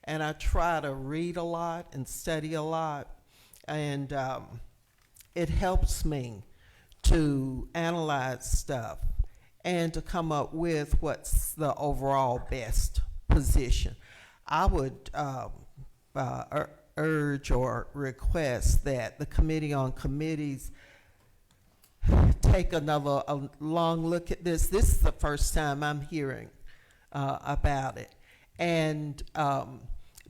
and I try to read a lot and study a lot, and it helps me to analyze stuff and to come up with what's the overall best position. I would urge or request that the Committee on Committees take a long look at this. This is the first time I'm hearing about it. And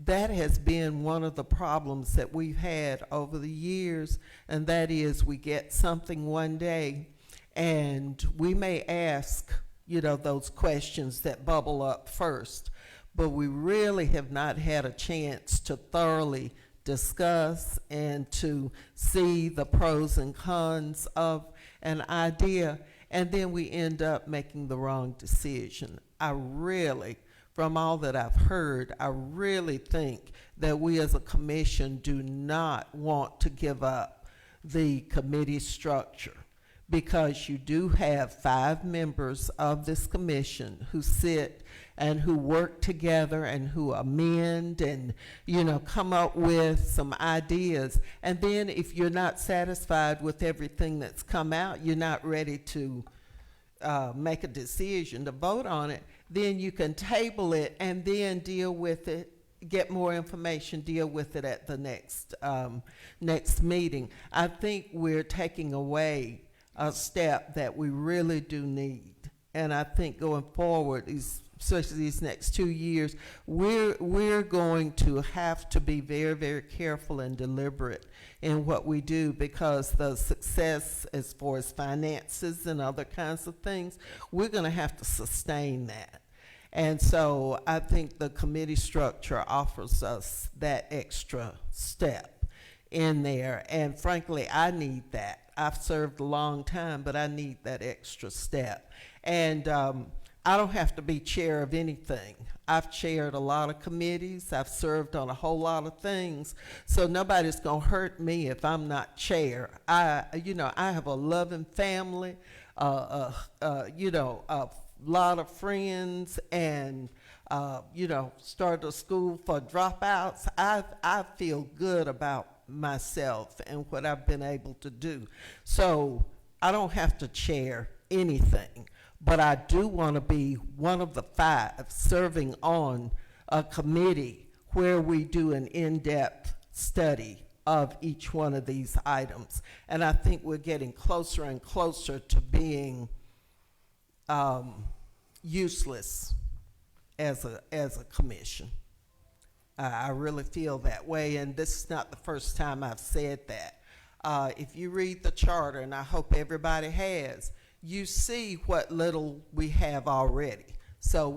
that has been one of the problems that we've had over the years, and that is we get something one day and we may ask, those questions that bubble up first, but we really have not had a chance to thoroughly discuss and to see the pros and cons of an idea, and then we end up making the wrong decision. From all that I've heard, I really think that we as a commission do not want to give up the committee structure, because you do have 5 members of this commission who sit and who work together and who amend and, come up with some ideas. And then if you're not satisfied with everything that's come out, you're not ready to make a decision to vote on it, then you can table it and then deal with it, get more information, deal with it at the next meeting. I think we're taking away a step that we really do need. And I think going forward, especially these next 2 years, we're going to have to be very, very careful and deliberate in what we do, because the success as far as finances and other kinds of things, we're going to have to sustain that. And so I think the committee structure offers us that extra step in there. And frankly, I need that. I've served a long time, but I need that extra step. And I don't have to be chair of anything. I've chaired a lot of committees. I've served on a whole lot of things. So nobody's going to hurt me if I'm not chair. I have a loving family, a lot of friends, and started a school for dropouts. I feel good about myself and what I've been able to do. So I don't have to chair anything, but I do want to be one of the 5 serving on a committee where we do an in-depth study of each one of these items. And I think we're getting closer and closer to being useless as a commission. I really feel that way, and this is not the first time I've said that. If you read the charter, and I hope everybody has, you see what little we have already. So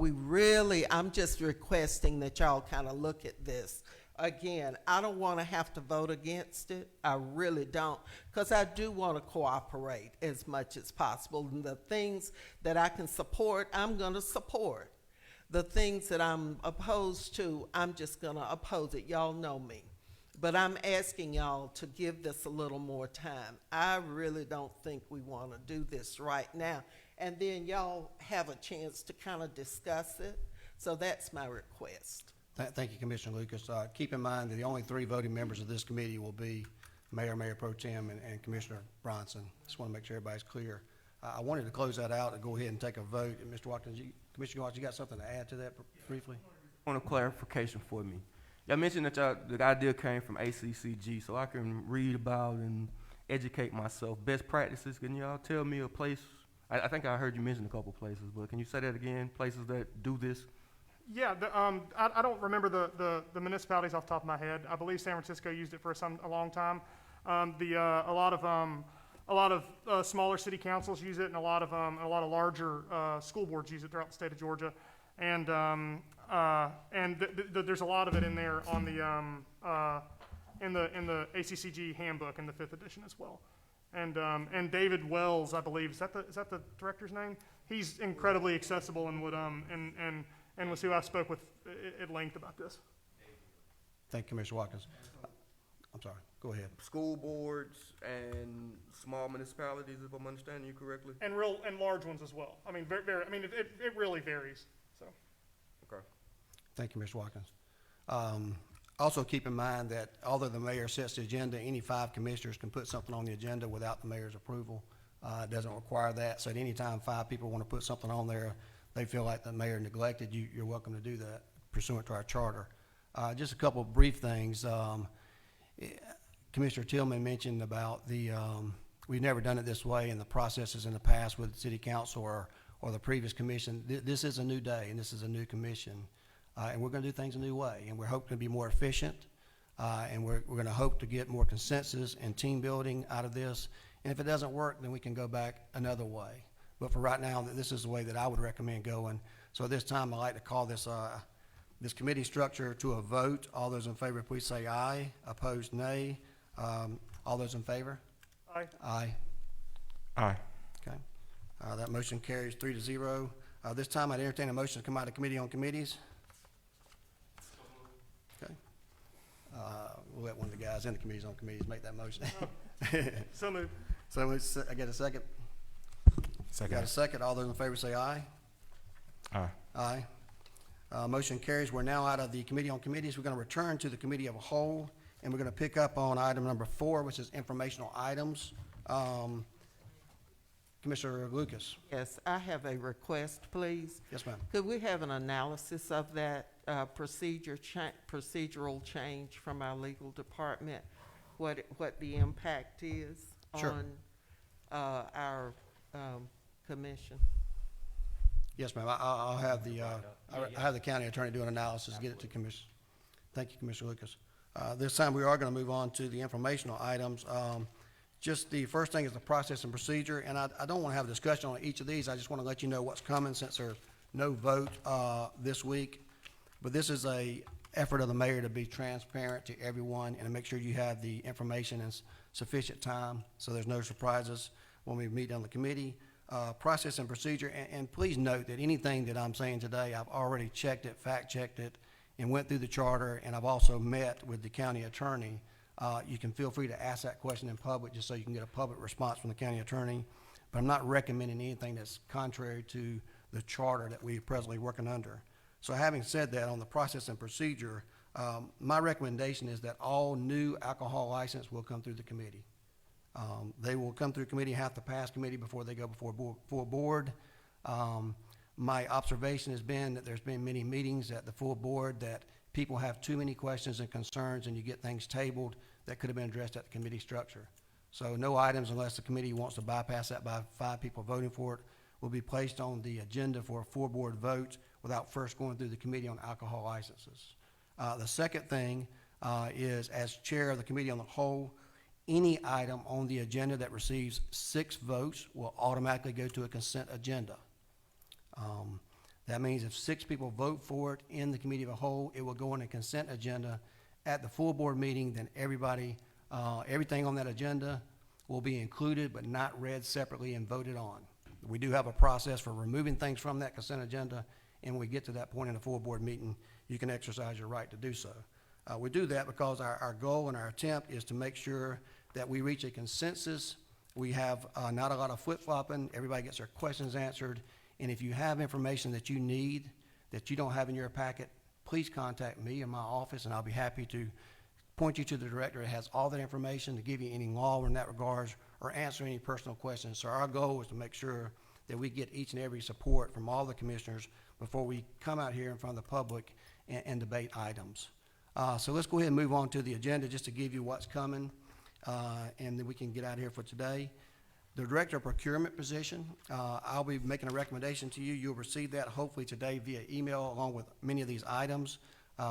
I'm just requesting that y'all kind of look at this. Again, I don't want to have to vote against it. I really don't, because I do want to cooperate as much as possible. And the things that I can support, I'm going to support. The things that I'm opposed to, I'm just going to oppose it. Y'all know me. But I'm asking y'all to give this a little more time. I really don't think we want to do this right now. And then y'all have a chance to kind of discuss it. So that's my request. Thank you, Commissioner Lucas. Keep in mind that the only 3 voting members of this committee will be Mayor, Mayor Pro Tem, and Commissioner Bronson. Just want to make sure everybody's clear. I wanted to close that out and go ahead and take a vote. And Mr. Watkins, Commissioner Watkins, you got something to add to that briefly? I want a clarification for me. Y'all mentioned that the idea came from ACCG, so I can read about and educate myself. Best practices, can y'all tell me a place? I think I heard you mention a couple places, but can you say that again, places that do this? Yeah, I don't remember the municipalities off the top of my head. I believe San Francisco used it for a long time. A lot of smaller city councils use it, and a lot of larger school boards use it throughout the state of Georgia, and there's a lot of it in there on in the ACCG handbook in the 5th edition as well. And David Wells, I believe, is that the director's name? He's incredibly accessible and would and was who I spoke with at length about this. Thank you, Commissioner Watkins. I'm sorry. Go ahead. School boards and small municipalities, if I'm understanding you correctly? And large ones as well. I mean, it really varies. So. Okay. Thank you, Mr. Watkins. Also keep in mind that although the mayor sets the agenda, any 5 commissioners can put something on the agenda without the mayor's approval. It doesn't require that. So at any time 5 people want to put something on there, they feel like the mayor neglected, you're welcome to do that pursuant to our charter. Just a couple of brief things. Commissioner Tillman mentioned about we've never done it this way in the processes in the past with city council or the previous commission. This is a new day and this is a new commission. And we're going to do things a new way, and we're hoping to be more efficient, and we're going to hope to get more consensus and team building out of this. And if it doesn't work, then we can go back another way. But for right now, this is the way that I would recommend going. So at this time, I'd like to call this this committee structure to a vote. All those in favor, please say aye. Opposed, nay. All those in favor? Aye. Aye. Aye. Okay. That motion carries 3-0. This time, I'd entertain a motion to come out of Committee on Committees. Okay. We'll let one of the guys in the committees on committees make that motion. So moved. So I get a second? Second. Got a second? All those in favor say aye. Aye. Aye. Motion carries. We're now out of the Committee on Committees. We're going to return to the Committee of a Whole, and we're going to pick up on item number 4, which is informational items. Commissioner Lucas. Yes, I have a request, please. Yes, ma'am. Could we have an analysis of that procedural change from our legal department? What the impact is Sure. on our commission? Yes, ma'am. I'll have the, I have the county attorney do an analysis, get it to commission. Thank you, Commissioner Lucas. This time, we are going to move on to the informational items. Just the first thing is the process and procedure, and I don't want to have a discussion on each of these. I just want to let you know what's coming since there's no vote this week. But this is a effort of the mayor to be transparent to everyone and to make sure you have the information in sufficient time so there's no surprises when we meet on the committee. Process and procedure, and please note that anything that I'm saying today, I've already checked it, fact-checked it, and went through the charter, and I've also met with the county attorney. You can feel free to ask that question in public just so you can get a public response from the county attorney. But I'm not recommending anything that's contrary to the charter that we're presently working under. So having said that, on the process and procedure, my recommendation is that all new alcohol license will come through the committee. They will come through committee, have to pass committee before they go before full board. My observation has been that there's been many meetings at the full board that people have too many questions and concerns, and you get things tabled that could have been addressed at the committee structure. So no items, unless the committee wants to bypass that by 5 people voting for it, will be placed on the agenda for a full board vote without first going through the committee on alcohol licenses. The second thing is, as chair of the committee on the whole, any item on the agenda that receives 6 votes will automatically go to a consent agenda. That means if 6 people vote for it in the committee of a whole, it will go on a consent agenda. At the full board meeting, then everybody, everything on that agenda will be included but not read separately and voted on. We do have a process for removing things from that consent agenda, and when we get to that point in a full board meeting, you can exercise your right to do so. We do that because our goal and our attempt is to make sure that we reach a consensus. We have not a lot of flip-flopping. Everybody gets their questions answered. And if you have information that you need that you don't have in your packet, please contact me in my office, and I'll be happy to point you to the director that has all that information to give you any law in that regards or answer any personal questions. So our goal is to make sure that we get each and every support from all the commissioners before we come out here in front of the public and debate items. So let's go ahead and move on to the agenda just to give you what's coming, and then we can get out of here for today. The Director of Procurement position, I'll be making a recommendation to you. You'll receive that hopefully today via email along with many of these items.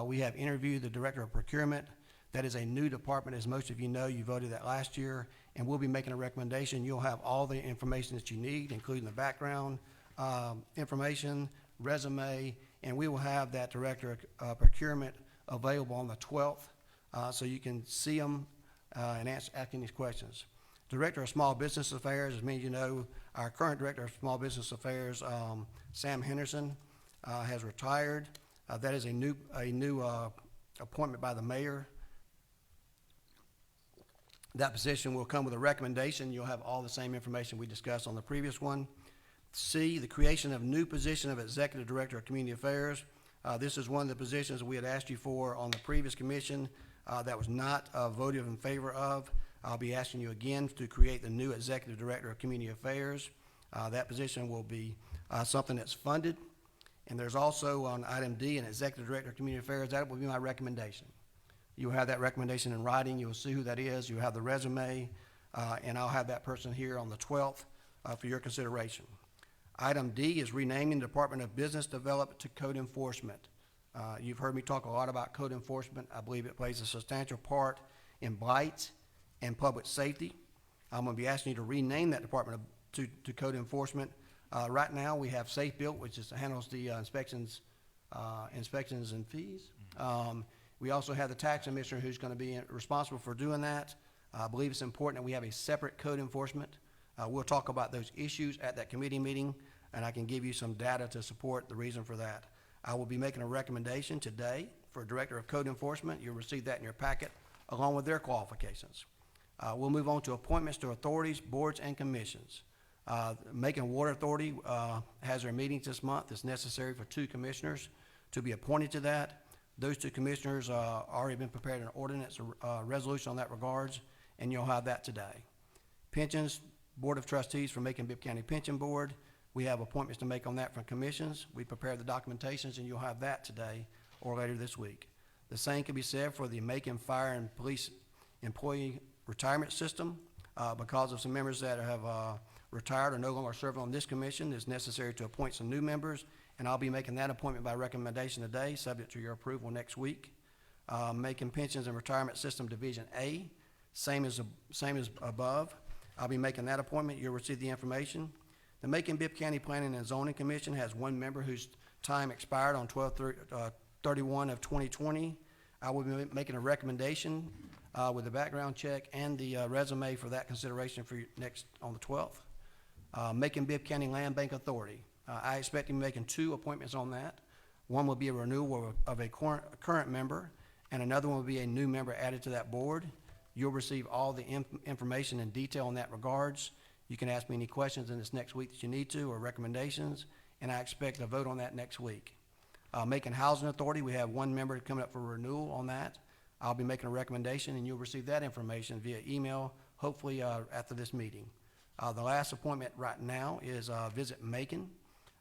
We have interviewed the Director of Procurement. That is a new department, as most of you know. You voted that last year, and we'll be making a recommendation. You'll have all the information that you need, including the background information, resume, and we will have that Director of Procurement available on the 12th, so you can see them and ask any questions. Director of Small Business Affairs, as many of you know, our current Director of Small Business Affairs, Sam Henderson, has retired. That is a new appointment by the mayor. That position will come with a recommendation. You'll have all the same information we discussed on the previous one. C, the creation of new position of Executive Director of Community Affairs. This is one of the positions we had asked you for on the previous commission that was not voted in favor of. I'll be asking you again to create the new Executive Director of Community Affairs. That position will be something that's funded. And there's also on item D, an Executive Director of Community Affairs. That will be my recommendation. You'll have that recommendation in writing. You'll see who that is. You'll have the resume, and I'll have that person here on the 12th for your consideration. Item D is renaming the Department of Business Development to Code Enforcement. You've heard me talk a lot about code enforcement. I believe it plays a substantial part in blight and public safety. I'm going to be asking you to rename that department to code enforcement. Right now, we have Safe Built, which handles the inspections and fees. We also have the tax commissioner who's going to be responsible for doing that. I believe it's important that we have a separate code enforcement. We'll talk about those issues at that committee meeting, and I can give you some data to support the reason for that. I will be making a recommendation today for Director of Code Enforcement. You'll receive that in your packet along with their qualifications. We'll move on to appointments to authorities, boards, and commissions. Macon Water Authority has their meetings this month. It's necessary for 2 commissioners to be appointed to that. Those 2 commissioners already been prepared an ordinance, resolution on that regards, and you'll have that today. Pensions, Board of Trustees for Macon-Bibb County Pension Board. We have appointments to make on that from commissions. We prepared the documentations, and you'll have that today or later this week. The same can be said for the Macon Fire and Police Employee Retirement System. Because of some members that have retired or no longer serving on this commission, it's necessary to appoint some new members, and I'll be making that appointment by recommendation today, subject to your approval next week. Macon Pensions and Retirement System Division A, same as above. I'll be making that appointment. You'll receive the information. The Macon-Bibb County Planning and Zoning Commission has 1 member whose time expired on 12/31 of 2020. I will be making a recommendation with the background check and the resume for that consideration for you next on the 12th. Macon-Bibb County Land Bank Authority. I expect to be making 2 appointments on that. One will be a renewal of a current member, and another one will be a new member added to that board. You'll receive all the information in detail in that regards. You can ask me any questions in this next week that you need to, or recommendations, and I expect a vote on that next week. Macon Housing Authority, we have 1 member coming up for renewal on that. I'll be making a recommendation, and you'll receive that information via email, hopefully after this meeting. The last appointment right now is Visit Macon.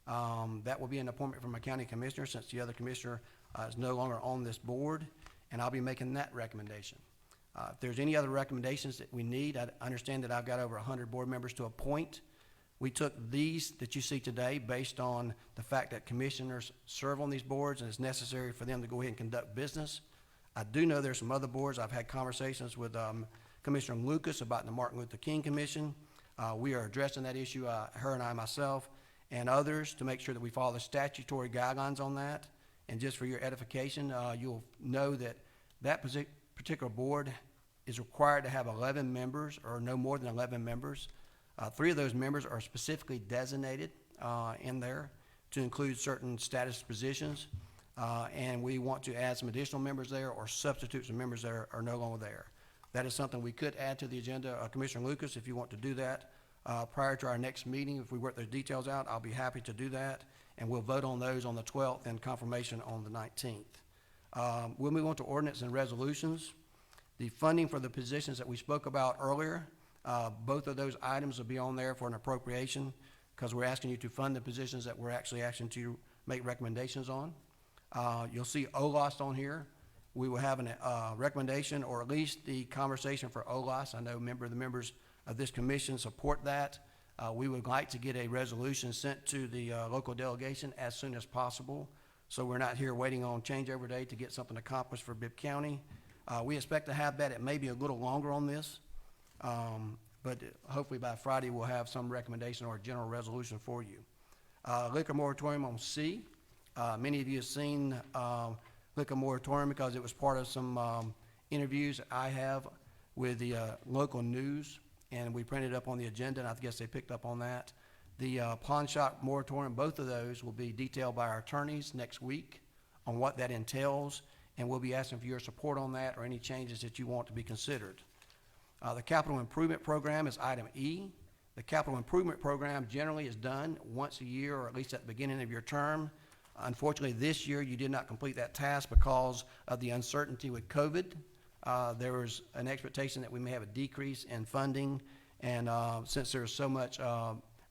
That will be an appointment from a county commissioner, since the other commissioner is no longer on this board, and I'll be making that recommendation. If there's any other recommendations that we need, I understand that I've got over 100 board members to appoint. We took these that you see today based on the fact that commissioners serve on these boards, and it's necessary for them to go ahead and conduct business. I do know there's some other boards. I've had conversations with Commissioner Lucas about the Martin Luther King Commission. We are addressing that issue, her and I myself, and others, to make sure that we follow the statutory guidelines on that. And just for your edification, you'll know that that particular board is required to have 11 members, or no more than 11 members. 3 of those members are specifically designated in there to include certain status positions, and we want to add some additional members there, or substitute some members that are no longer there. That is something we could add to the agenda. Commissioner Lucas, if you want to do that prior to our next meeting, if we work those details out, I'll be happy to do that, and we'll vote on those on the 12th and confirmation on the 19th. We'll move on to ordinance and resolutions. The funding for the positions that we spoke about earlier, both of those items will be on there for an appropriation, because we're asking you to fund the positions that we're actually asking to make recommendations on. You'll see OLAS on here. We will have a recommendation, or at least the conversation for OLAS. I know the members of this commission support that. We would like to get a resolution sent to the local delegation as soon as possible, so we're not here waiting on changeover day to get something accomplished for Bibb County. We expect to have that. It may be a little longer on this, but hopefully by Friday we'll have some recommendation or a general resolution for you. Liquor moratorium on C. Many of you have seen liquor moratorium because it was part of some interviews I have with the local news, and we printed it up on the agenda, and I guess they picked up on that. The pawn shop moratorium, both of those will be detailed by our attorneys next week on what that entails, and we'll be asking for your support on that or any changes that you want to be considered. The capital improvement program is item E. The capital improvement program generally is done once a year, or at least at the beginning of your term. Unfortunately, this year you did not complete that task because of the uncertainty with COVID. There was an expectation that we may have a decrease in funding, and since there was so much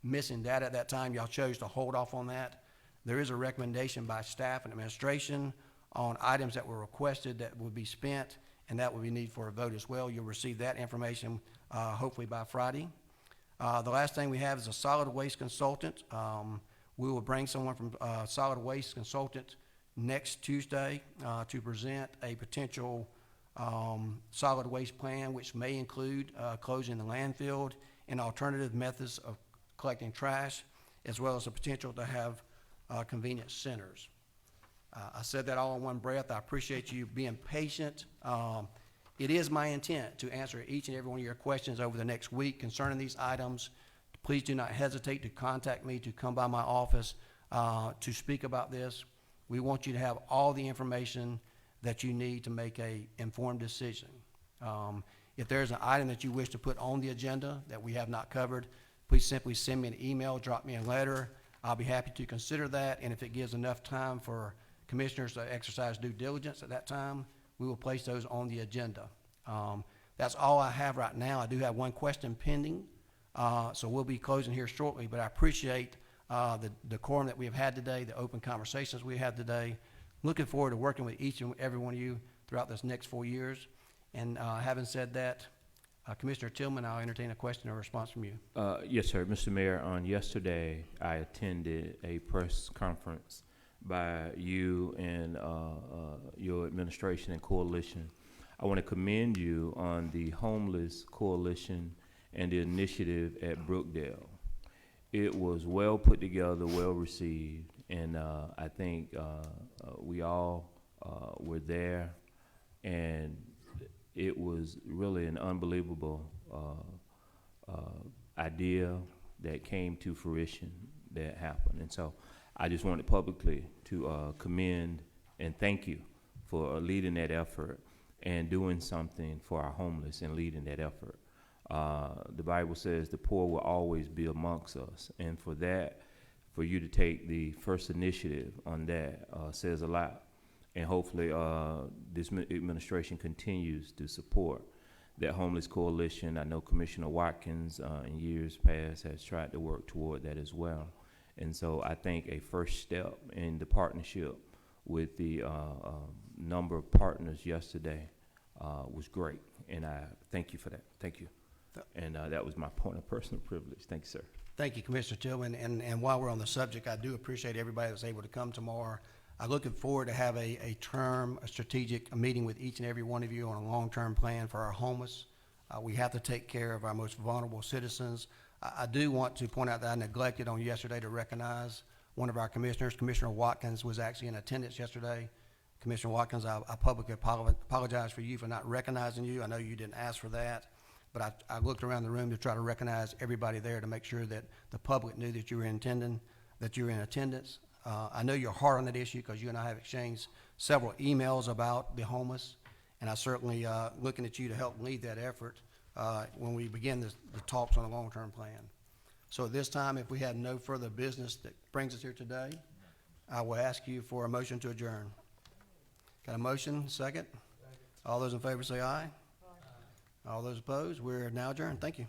missing data at that time, y'all chose to hold off on that. There is a recommendation by staff and administration on items that were requested that would be spent, and that will be needed for a vote as well. You'll receive that information hopefully by Friday. The last thing we have is a solid waste consultant. We will bring someone from solid waste consultant next Tuesday to present a potential solid waste plan, which may include closing the landfill and alternative methods of collecting trash, as well as the potential to have convenience centers. I said that all in one breath. I appreciate you being patient. It is my intent to answer each and every one of your questions over the next week concerning these items. Please do not hesitate to contact me, to come by my office to speak about this. We want you to have all the information that you need to make a informed decision. If there's an item that you wish to put on the agenda that we have not covered, please simply send me an email, drop me a letter. I'll be happy to consider that, and if it gives enough time for commissioners to exercise due diligence at that time, we will place those on the agenda. That's all I have right now. I do have one question pending, so we'll be closing here shortly, but I appreciate the decorum that we have had today, the open conversations we had today. Looking forward to working with each and every one of you throughout this next 4 years. And having said that, Commissioner Tillman, I'll entertain a question or response from you. Yes, sir. Mr. Mayor, on yesterday, I attended a press conference by you and your administration and coalition. I want to commend you on the homeless coalition and the initiative at Brookdale. It was well put together, well received, and I think we all were there, and it was really an unbelievable idea that came to fruition that happened. And so I just wanted publicly to commend and thank you for leading that effort and doing something for our homeless and leading that effort. The Bible says the poor will always be amongst us, and for that, for you to take the first initiative on that says a lot. And hopefully this administration continues to support that homeless coalition. I know Commissioner Watkins in years past has tried to work toward that as well. And so I think a first step in the partnership with the number of partners yesterday was great. And I thank you for that. Thank you. And that was my point of personal privilege. Thank you, sir. Thank you, Commissioner Tillman. And while we're on the subject, I do appreciate everybody that's able to come tomorrow. I'm looking forward to have a strategic meeting with each and every one of you on a long-term plan for our homeless. We have to take care of our most vulnerable citizens. I do want to point out that I neglected on yesterday to recognize one of our commissioners. Commissioner Watkins was actually in attendance yesterday. Commissioner Watkins, I publicly apologize for you for not recognizing you. I know you didn't ask for that, but I looked around the room to try to recognize everybody there to make sure that the public knew that you were in attendance. I know you're hard on that issue because you and I have exchanged several emails about the homeless, and I certainly looking at you to help lead that effort when we begin the talks on a long-term plan. So at this time, if we have no further business that brings us here today, I will ask you for a motion to adjourn. Got a motion? Second? All those in favor say aye. All those opposed? We're now adjourned. Thank you.